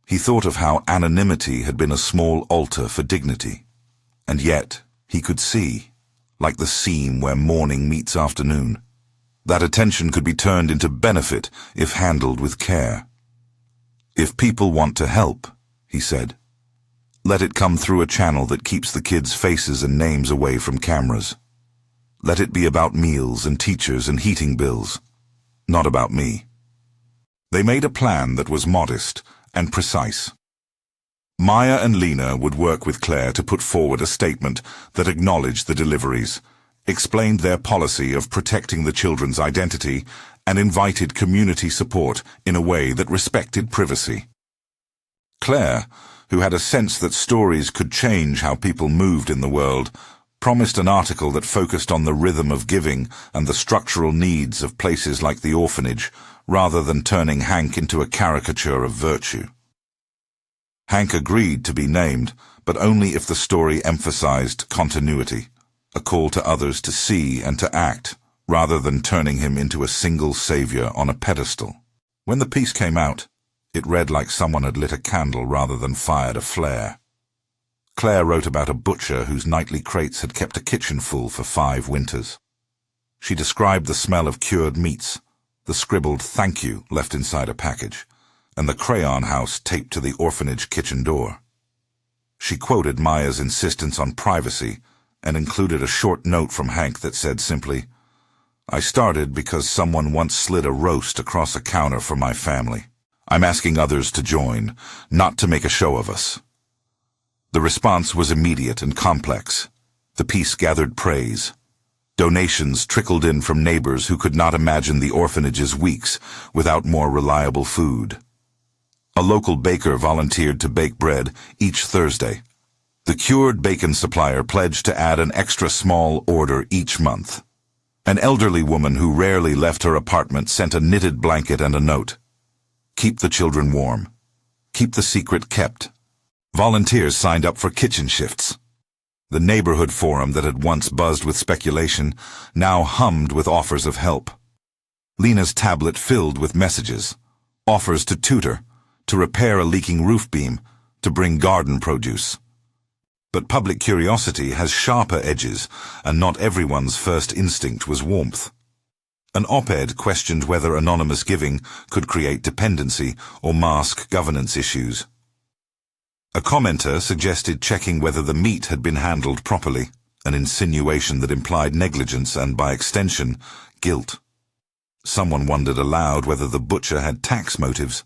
He thought of how anonymity had been a small altar for dignity, and yet he could see, like the seam where morning meets afternoon, that attention could be turned into benefit if handled with care. "If people want to help," he said, "let it come through a channel that keeps the kids' faces and names away from cameras. Let it be about meals and teachers and heating bills, not about me." They made a plan that was modest and precise. Maya and Lena would work with Claire to put forward a statement that acknowledged the deliveries, explained their policy of protecting the children's identity, and invited community support in a way that respected privacy. Claire, who had a sense that stories could change how people moved in the world, promised an article that focused on the rhythm of giving and the structural needs of places like the orphanage, rather than turning Hank into a caricature of virtue. Hank agreed to be named, but only if the story emphasized continuity, a call to others to see and to act, rather than turning him into a single savior on a pedestal. When the piece came out, it read like someone had lit a candle rather than fired a flare. Claire wrote about a butcher whose nightly crates had kept a kitchen full for 5 winters. She described the smell of cured meats, the scribbled "thank you" left inside a package, and the crayon house taped to the orphanage kitchen door. She quoted Maya's insistence on privacy and included a short note from Hank that said simply, "I started because someone once slid a roast across a counter for my family. I'm asking others to join, not to make a show of us." The response was immediate and complex. The piece gathered praise. Donations trickled in from neighbors who could not imagine the orphanage's weeks without more reliable food. A local baker volunteered to bake bread each Thursday. The cured bacon supplier pledged to add an extra small order each month. An elderly woman who rarely left her apartment sent a knitted blanket and a note. Keep the children warm. Keep the secret kept. Volunteers signed up for kitchen shifts. The neighborhood forum that had once buzzed with speculation now hummed with offers of help. Lena's tablet filled with messages, offers to tutor, to repair a leaking roof beam, to bring garden produce. But public curiosity has sharper edges, and not everyone's first instinct was warmth. An op-ed questioned whether anonymous giving could create dependency or mask governance issues. A commenter suggested checking whether the meat had been handled properly, an insinuation that implied negligence and, by extension, guilt. Someone wondered aloud whether the butcher had tax motives.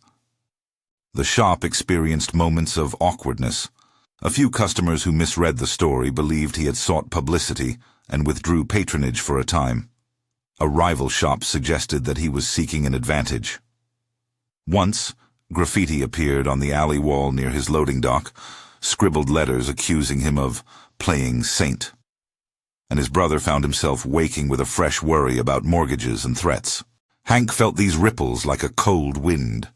The shop experienced moments of awkwardness. A few customers who misread the story believed he had sought publicity and withdrew patronage for a time. A rival shop suggested that he was seeking an advantage. Once, graffiti appeared on the alley wall near his loading dock, scribbled letters accusing him of playing saint. And his brother found himself waking with a fresh worry about mortgages and threats. Hank felt these ripples like a cold wind.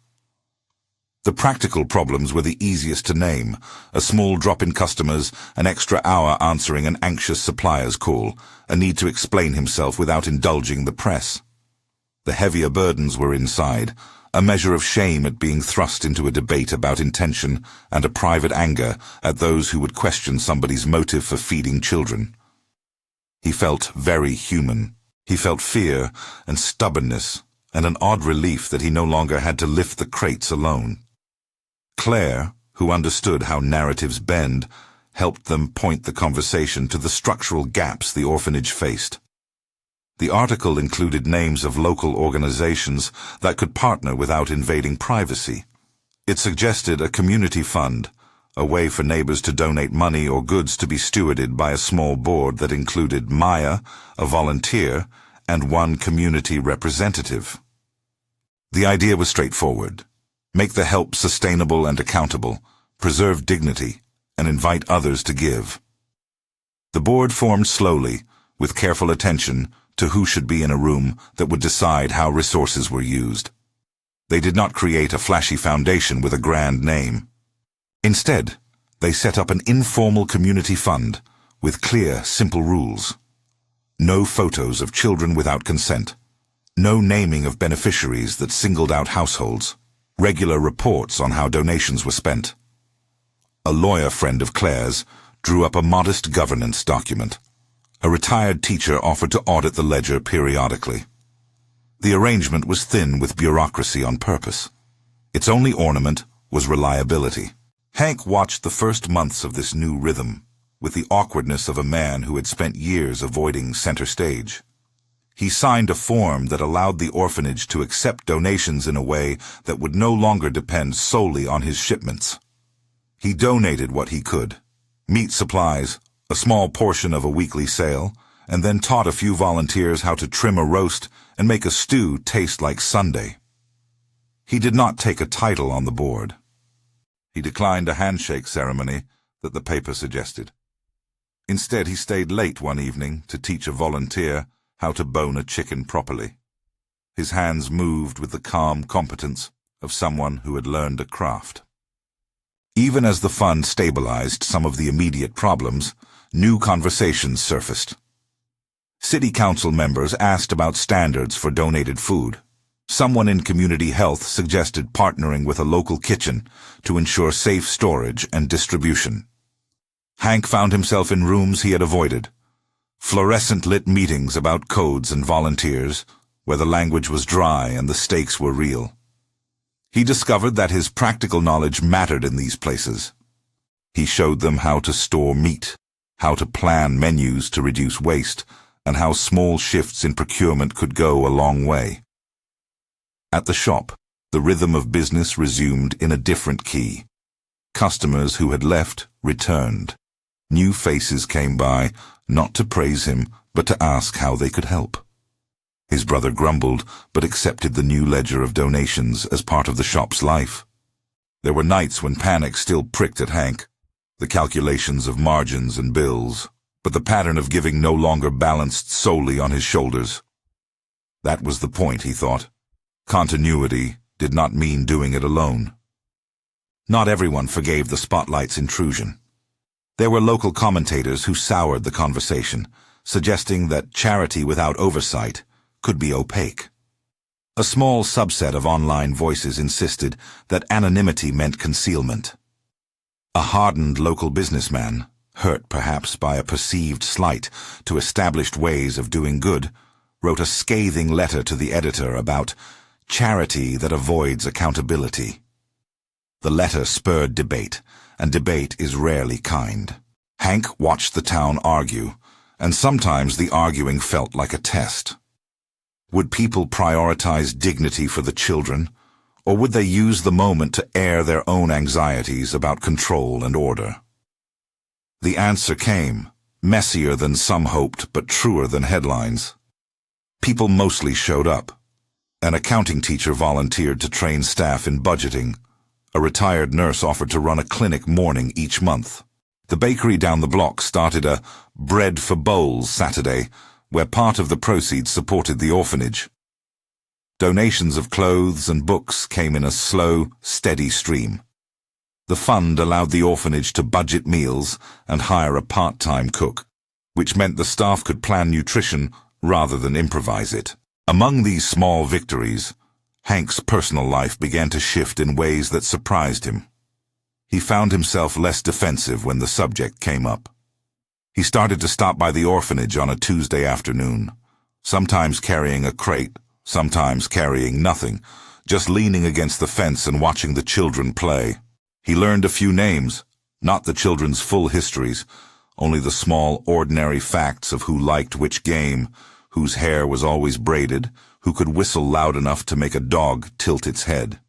The practical problems were the easiest to name: a small drop in customers, an extra hour answering an anxious supplier's call, a need to explain himself without indulging the press. The heavier burdens were inside, a measure of shame at being thrust into a debate about intention and a private anger at those who would question somebody's motive for feeding children. He felt very human. He felt fear and stubbornness and an odd relief that he no longer had to lift the crates alone. Claire, who understood how narratives bend, helped them point the conversation to the structural gaps the orphanage faced. The article included names of local organizations that could partner without invading privacy. It suggested a community fund, a way for neighbors to donate money or goods to be stewarded by a small board that included Maya, a volunteer, and one community representative. The idea was straightforward: make the help sustainable and accountable, preserve dignity, and invite others to give. The board formed slowly, with careful attention to who should be in a room that would decide how resources were used. They did not create a flashy foundation with a grand name. Instead, they set up an informal community fund with clear, simple rules. No photos of children without consent. No naming of beneficiaries that singled out households. Regular reports on how donations were spent. A lawyer friend of Claire's drew up a modest governance document. A retired teacher offered to audit the ledger periodically. The arrangement was thin with bureaucracy on purpose. Its only ornament was reliability. Hank watched the first months of this new rhythm with the awkwardness of a man who had spent years avoiding center stage. He signed a form that allowed the orphanage to accept donations in a way that would no longer depend solely on his shipments. He donated what he could: meat supplies, a small portion of a weekly sale, and then taught a few volunteers how to trim a roast and make a stew taste like Sunday. He did not take a title on the board. He declined a handshake ceremony that the paper suggested. Instead, he stayed late one evening to teach a volunteer how to bone a chicken properly. His hands moved with the calm competence of someone who had learned a craft. Even as the fund stabilized some of the immediate problems, new conversations surfaced. City council members asked about standards for donated food. Someone in community health suggested partnering with a local kitchen to ensure safe storage and distribution. Hank found himself in rooms he had avoided, fluorescent-lit meetings about codes and volunteers, where the language was dry and the stakes were real. He discovered that his practical knowledge mattered in these places. He showed them how to store meat, how to plan menus to reduce waste, and how small shifts in procurement could go a long way. At the shop, the rhythm of business resumed in a different key. Customers who had left returned. New faces came by, not to praise him, but to ask how they could help. His brother grumbled, but accepted the new ledger of donations as part of the shop's life. There were nights when panic still pricked at Hank, the calculations of margins and bills, but the pattern of giving no longer balanced solely on his shoulders. That was the point, he thought. Continuity did not mean doing it alone. Not everyone forgave the spotlight's intrusion. There were local commentators who soured the conversation, suggesting that charity without oversight could be opaque. A small subset of online voices insisted that anonymity meant concealment. A hardened local businessman, hurt perhaps by a perceived slight to established ways of doing good, wrote a scathing letter to the editor about charity that avoids accountability. The letter spurred debate, and debate is rarely kind. Hank watched the town argue, and sometimes the arguing felt like a test. Would people prioritize dignity for the children, or would they use the moment to air their own anxieties about control and order? The answer came, messier than some hoped but truer than headlines. People mostly showed up. An accounting teacher volunteered to train staff in budgeting. A retired nurse offered to run a clinic morning each month. The bakery down the block started a Bread for Bowls Saturday, where part of the proceeds supported the orphanage. Donations of clothes and books came in a slow, steady stream. The fund allowed the orphanage to budget meals and hire a part-time cook, which meant the staff could plan nutrition rather than improvise it. Among these small victories, Hank's personal life began to shift in ways that surprised him. He found himself less defensive when the subject came up. He started to stop by the orphanage on a Tuesday afternoon, sometimes carrying a crate, sometimes carrying nothing, just leaning against the fence and watching the children play. He learned a few names, not the children's full histories, only the small, ordinary facts of who liked which game, whose hair was always braided, who could whistle loud enough to make a dog tilt its head.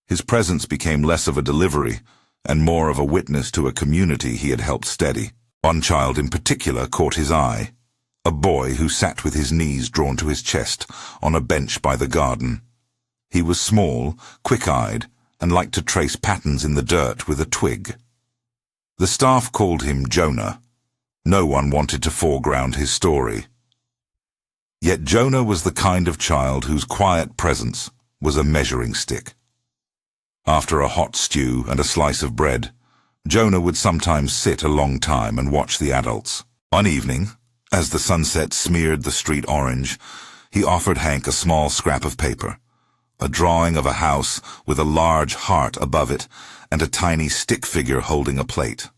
His presence became less of a delivery and more of a witness to a community he had helped steady. One child in particular caught his eye, a boy who sat with his knees drawn to his chest on a bench by the garden. He was small, quick-eyed, and liked to trace patterns in the dirt with a twig. The staff called him Jonah. No one wanted to foreground his story. Yet Jonah was the kind of child whose quiet presence was a measuring stick. After a hot stew and a slice of bread, Jonah would sometimes sit a long time and watch the adults. One evening, as the sunset smeared the street orange, he offered Hank a small scrap of paper, a drawing of a house with a large heart above it and a tiny stick figure holding a plate.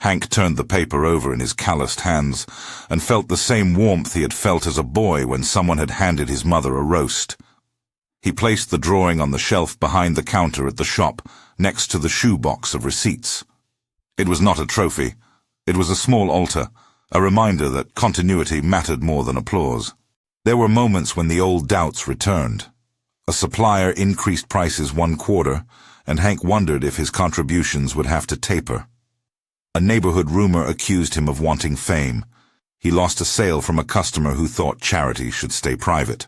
Hank turned the paper over in his calloused hands and felt the same warmth he had felt as a boy when someone had handed his mother a roast. He placed the drawing on the shelf behind the counter at the shop, next to the shoebox of receipts. It was not a trophy. It was a small altar, a reminder that continuity mattered more than applause. There were moments when the old doubts returned. A supplier increased prices 1/4, and Hank wondered if his contributions would have to taper. A neighborhood rumor accused him of wanting fame. He lost a sale from a customer who thought charity should stay private.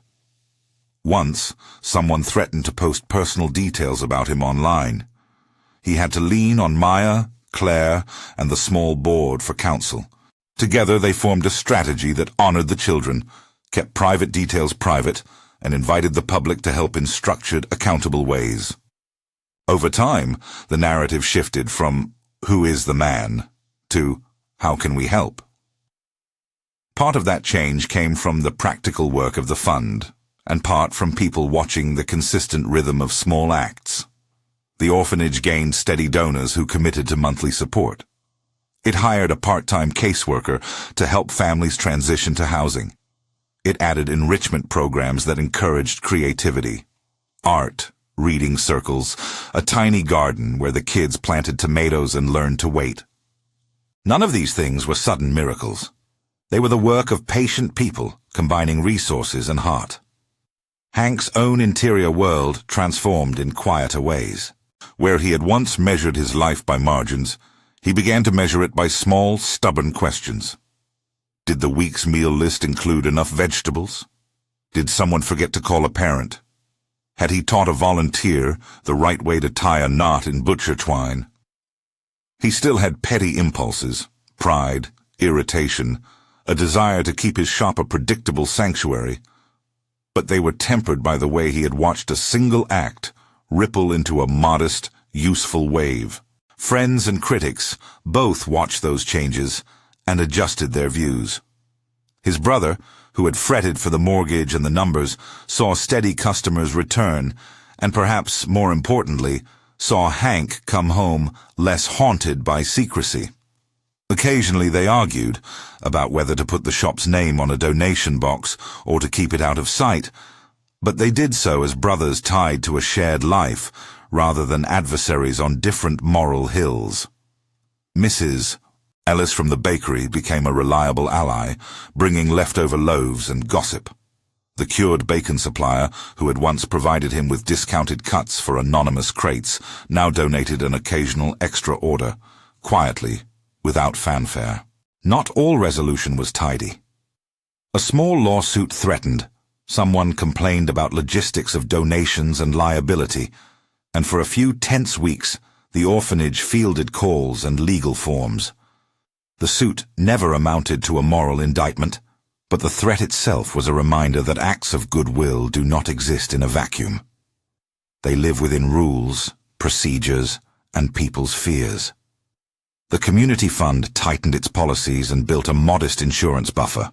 Once, someone threatened to post personal details about him online. He had to lean on Maya, Claire, and the small board for counsel. Together they formed a strategy that honored the children, kept private details private, and invited the public to help in structured, accountable ways. Over time, the narrative shifted from "Who is the man?" to "How can we help?" Part of that change came from the practical work of the fund, and part from people watching the consistent rhythm of small acts. The orphanage gained steady donors who committed to monthly support. It hired a part-time caseworker to help families transition to housing. It added enrichment programs that encouraged creativity, art, reading circles, a tiny garden where the kids planted tomatoes and learned to wait. None of these things were sudden miracles. They were the work of patient people combining resources and heart. Hank's own interior world transformed in quieter ways. Where he had once measured his life by margins, he began to measure it by small, stubborn questions. Did the week's meal list include enough vegetables? Did someone forget to call a parent? Had he taught a volunteer the right way to tie a knot in butcher twine? He still had petty impulses, pride, irritation, a desire to keep his shop a predictable sanctuary, but they were tempered by the way he had watched a single act ripple into a modest, useful wave. Friends and critics both watched those changes and adjusted their views. His brother, who had fretted for the mortgage and the numbers, saw steady customers return, and perhaps more importantly, saw Hank come home less haunted by secrecy. Occasionally they argued about whether to put the shop's name on a donation box or to keep it out of sight, but they did so as brothers tied to a shared life rather than adversaries on different moral hills. Mrs. Ellis from the bakery became a reliable ally, bringing leftover loaves and gossip. The cured bacon supplier, who had once provided him with discounted cuts for anonymous crates, now donated an occasional extra order, quietly, without fanfare. Not all resolution was tidy. A small lawsuit threatened. Someone complained about logistics of donations and liability, and for a few tense weeks, the orphanage fielded calls and legal forms. The suit never amounted to a moral indictment, but the threat itself was a reminder that acts of goodwill do not exist in a vacuum. They live within rules, procedures, and people's fears. The community fund tightened its policies and built a modest insurance buffer.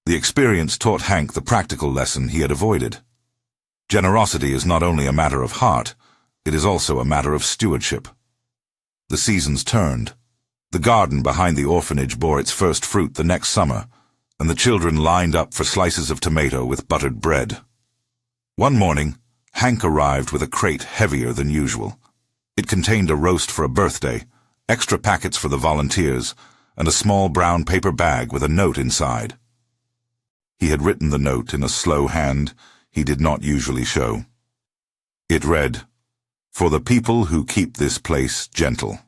The experience taught Hank the practical lesson he had avoided. Generosity is not only a matter of heart, it is also a matter of stewardship. The seasons turned. The garden behind the orphanage bore its first fruit the next summer, and the children lined up for slices of tomato with buttered bread. One morning, Hank arrived with a crate heavier than usual. It contained a roast for a birthday, extra packets for the volunteers, and a small brown paper bag with a note inside. He had written the note in a slow hand he did not usually show. It read, "For the people who keep this place gentle."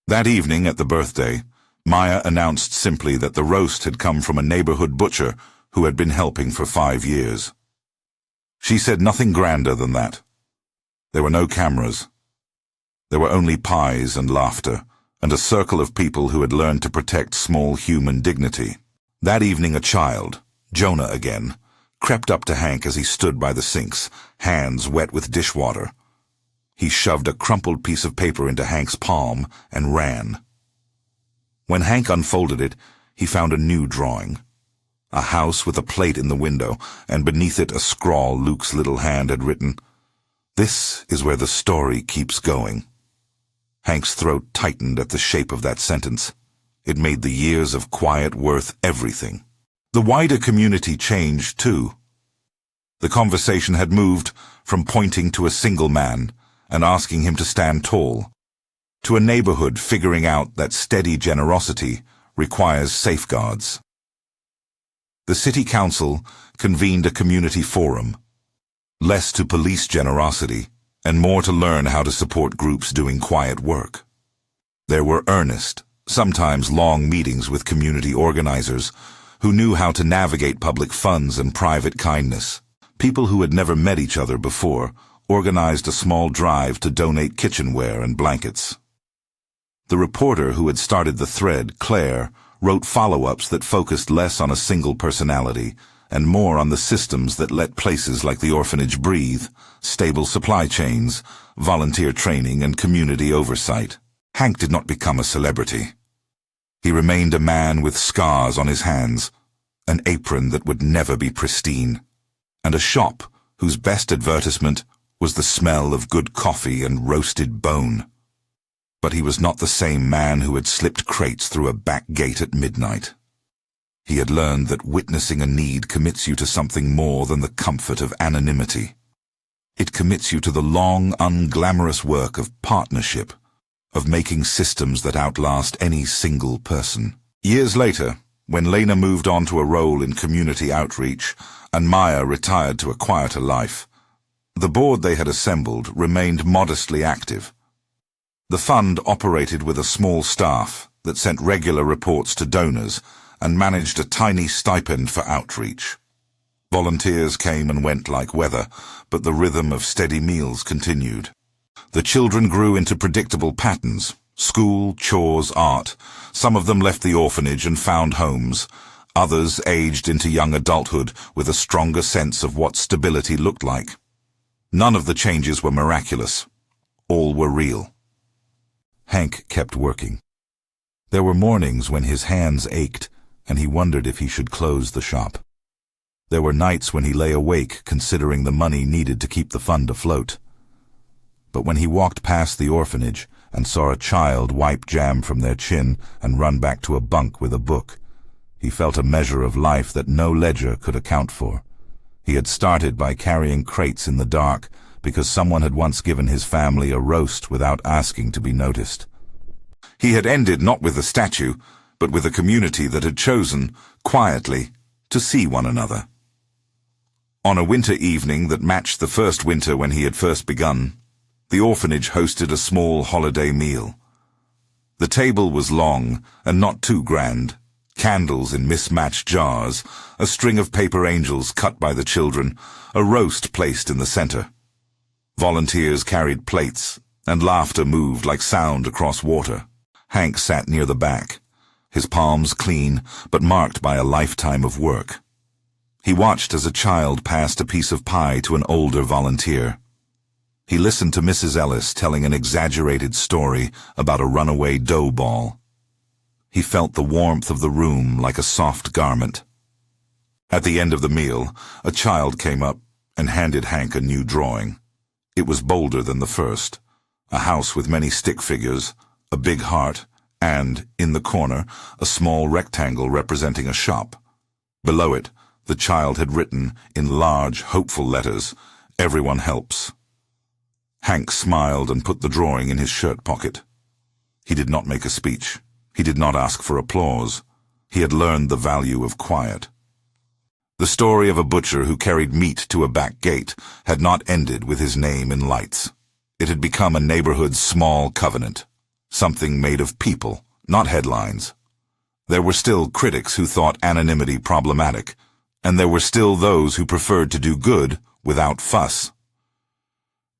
That evening at the birthday, Maya announced simply that the roast had come from a neighborhood butcher who had been helping for 5 years. She said nothing grander than that. There were no cameras. There were only pies and laughter, and a circle of people who had learned to protect small human dignity. That evening a child, Jonah again, crept up to Hank as he stood by the sinks, hands wet with dishwater. He shoved a crumpled piece of paper into Hank's palm and ran. When Hank unfolded it, he found a new drawing. A house with a plate in the window, and beneath it a scrawl Luke's little hand had written, "This is where the story keeps going." Hank's throat tightened at the shape of that sentence. It made the years of quiet worth everything. The wider community changed, too. The conversation had moved from pointing to a single man and asking him to stand tall, to a neighborhood figuring out that steady generosity requires safeguards. The city council convened a community forum, less to police generosity and more to learn how to support groups doing quiet work. There were earnest, sometimes long meetings with community organizers who knew how to navigate public funds and private kindness. People who had never met each other before organized a small drive to donate kitchenware and blankets. The reporter who had started the thread, Claire, wrote follow-ups that focused less on a single personality and more on the systems that let places like the orphanage breathe, stable supply chains, volunteer training, and community oversight. Hank did not become a celebrity. He remained a man with scars on his hands, an apron that would never be pristine, and a shop whose best advertisement was the smell of good coffee and roasted bone. But he was not the same man who had slipped crates through a back gate at midnight. He had learned that witnessing a need commits you to something more than the comfort of anonymity. It commits you to the long, unglamorous work of partnership, of making systems that outlast any single person. Years later, when Lena moved on to a role in community outreach and Maya retired to a quieter life, The board they had assembled remained modestly active. The fund operated with a small staff that sent regular reports to donors and managed a tiny stipend for outreach. Volunteers came and went like weather, but the rhythm of steady meals continued. The children grew into predictable patterns: school, chores, art. Some of them left the orphanage and found homes. Others aged into young adulthood with a stronger sense of what stability looked like. None of the changes were miraculous. All were real. Hank kept working. There were mornings when his hands ached, and he wondered if he should close the shop. There were nights when he lay awake considering the money needed to keep the fund afloat. But when he walked past the orphanage and saw a child wipe jam from their chin and run back to a bunk with a book, he felt a measure of life that no ledger could account for. He had started by carrying crates in the dark because someone had once given his family a roast without asking to be noticed. He had ended not with a statue, but with a community that had chosen, quietly, to see one another. On a winter evening that matched the first winter when he had first begun, the orphanage hosted a small holiday meal. The table was long and not too grand. Candles in mismatched jars, a string of paper angels cut by the children, a roast placed in the center. Volunteers carried plates, and laughter moved like sound across water. Hank sat near the back, his palms clean but marked by a lifetime of work. He watched as a child passed a piece of pie to an older volunteer. He listened to Mrs. Ellis telling an exaggerated story about a runaway dough ball. He felt the warmth of the room like a soft garment. At the end of the meal, a child came up and handed Hank a new drawing. It was bolder than the first, a house with many stick figures, a big heart, and, in the corner, a small rectangle representing a shop. Below it, the child had written, in large, hopeful letters, "Everyone helps." Hank smiled and put the drawing in his shirt pocket. He did not make a speech. He did not ask for applause. He had learned the value of quiet. The story of a butcher who carried meat to a back gate had not ended with his name in lights. It had become a neighborhood's small covenant, something made of people, not headlines. There were still critics who thought anonymity problematic, and there were still those who preferred to do good without fuss.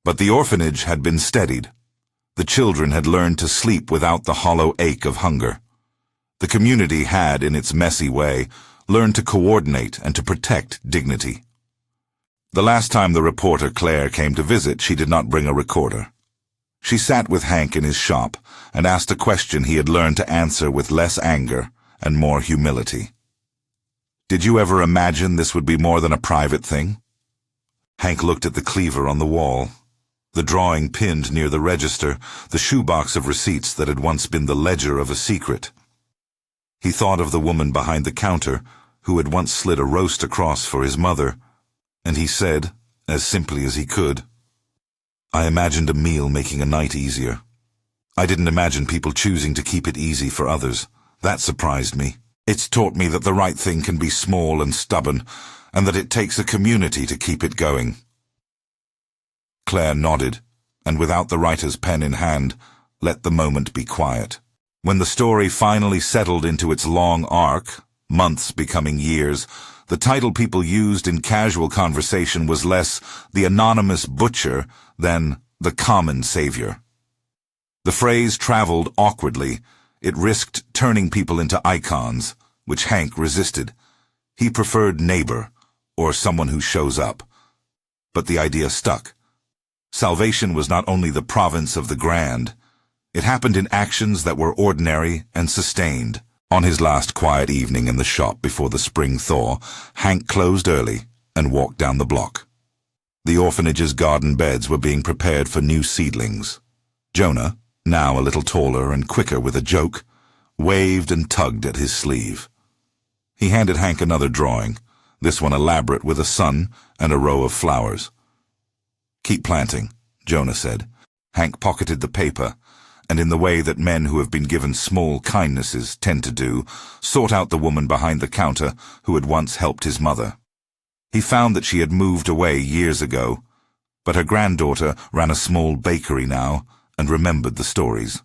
But the orphanage had been steadied. The children had learned to sleep without the hollow ache of hunger. The community had, in its messy way, learned to coordinate and to protect dignity. The last time the reporter Claire came to visit, she did not bring a recorder. She sat with Hank in his shop and asked a question he had learned to answer with less anger and more humility. "Did you ever imagine this would be more than a private thing?" Hank looked at the cleaver on the wall, the drawing pinned near the register, the shoebox of receipts that had once been the ledger of a secret. He thought of the woman behind the counter who had once slid a roast across for his mother, and he said, as simply as he could, "I imagined a meal making a night easier. I didn't imagine people choosing to keep it easy for others. That surprised me. It's taught me that the right thing can be small and stubborn, and that it takes a community to keep it going." Claire nodded, and without the writer's pen in hand, let the moment be quiet. When the story finally settled into its long arc, months becoming years, the title people used in casual conversation was less the anonymous butcher than the common savior. The phrase traveled awkwardly. It risked turning people into icons, which Hank resisted. He preferred neighbor, or someone who shows up. But the idea stuck. Salvation was not only the province of the grand. It happened in actions that were ordinary and sustained. On his last quiet evening in the shop before the spring thaw, Hank closed early and walked down the block. The orphanage's garden beds were being prepared for new seedlings. Jonah, now a little taller and quicker with a joke, waved and tugged at his sleeve. He handed Hank another drawing, this one elaborate with a sun and a row of flowers. "Keep planting," Jonah said. Hank pocketed the paper, and in the way that men who have been given small kindnesses tend to do, sought out the woman behind the counter who had once helped his mother. He found that she had moved away years ago, but her granddaughter ran a small bakery now and remembered the stories.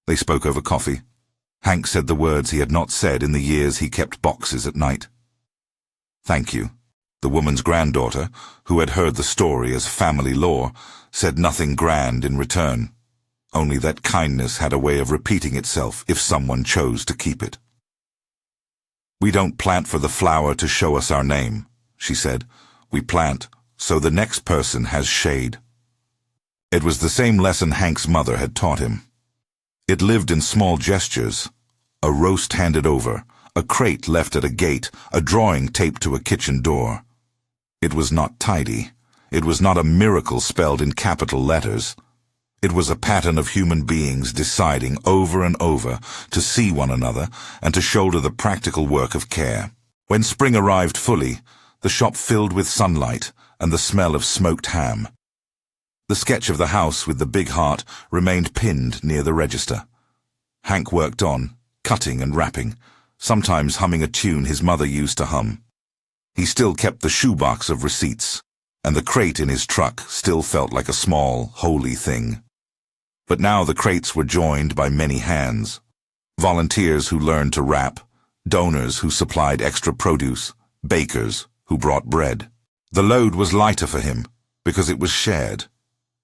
They spoke over coffee. Hank said the words he had not said in the years he kept boxes at night. Thank you. The woman's granddaughter, who had heard the story as family lore, said nothing grand in return, only that kindness had a way of repeating itself if someone chose to keep it. We don't plant for the flower to show us our name, she said. We plant so the next person has shade. It was the same lesson Hank's mother had taught him. It lived in small gestures: a roast handed over, a crate left at a gate, a drawing taped to a kitchen door. It was not tidy. It was not a miracle spelled in capital letters. It was a pattern of human beings deciding over and over to see one another and to shoulder the practical work of care. When spring arrived fully, the shop filled with sunlight and the smell of smoked ham. The sketch of the house with the big heart remained pinned near the register. Hank worked on, cutting and wrapping, sometimes humming a tune his mother used to hum. He still kept the shoebox of receipts, and the crate in his truck still felt like a small, holy thing. But now the crates were joined by many hands: volunteers who learned to wrap, donors who supplied extra produce, bakers who brought bread. The load was lighter for him because it was shared.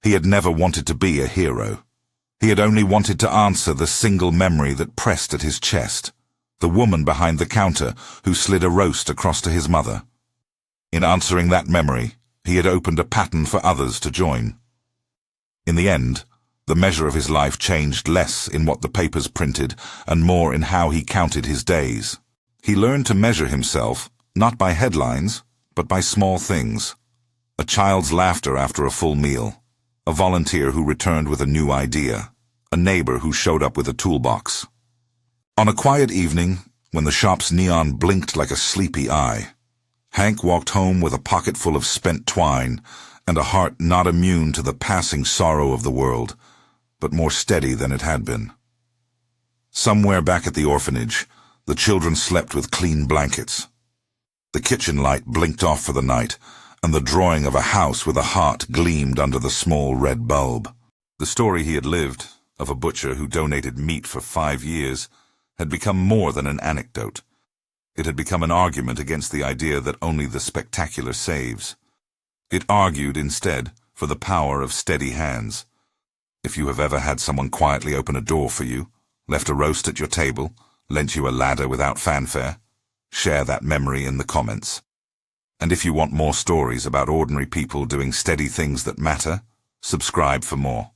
He had never wanted to be a hero. He had only wanted to answer the single memory that pressed at his chest: the woman behind the counter who slid a roast across to his mother. In answering that memory, he had opened a pattern for others to join. In the end, the measure of his life changed less in what the papers printed and more in how he counted his days. He learned to measure himself, not by headlines, but by small things: a child's laughter after a full meal, a volunteer who returned with a new idea, a neighbor who showed up with a toolbox. On a quiet evening, when the shop's neon blinked like a sleepy eye, Hank walked home with a pocket full of spent twine and a heart not immune to the passing sorrow of the world, but more steady than it had been. Somewhere back at the orphanage, the children slept with clean blankets. The kitchen light blinked off for the night, and the drawing of a house with a heart gleamed under the small red bulb. The story he had lived, of a butcher who donated meat for 5 years, had become more than an anecdote. It had become an argument against the idea that only the spectacular saves. It argued, instead, for the power of steady hands. If you have ever had someone quietly open a door for you, left a roast at your table, lent you a ladder without fanfare, share that memory in the comments. And if you want more stories about ordinary people doing steady things that matter, subscribe for more.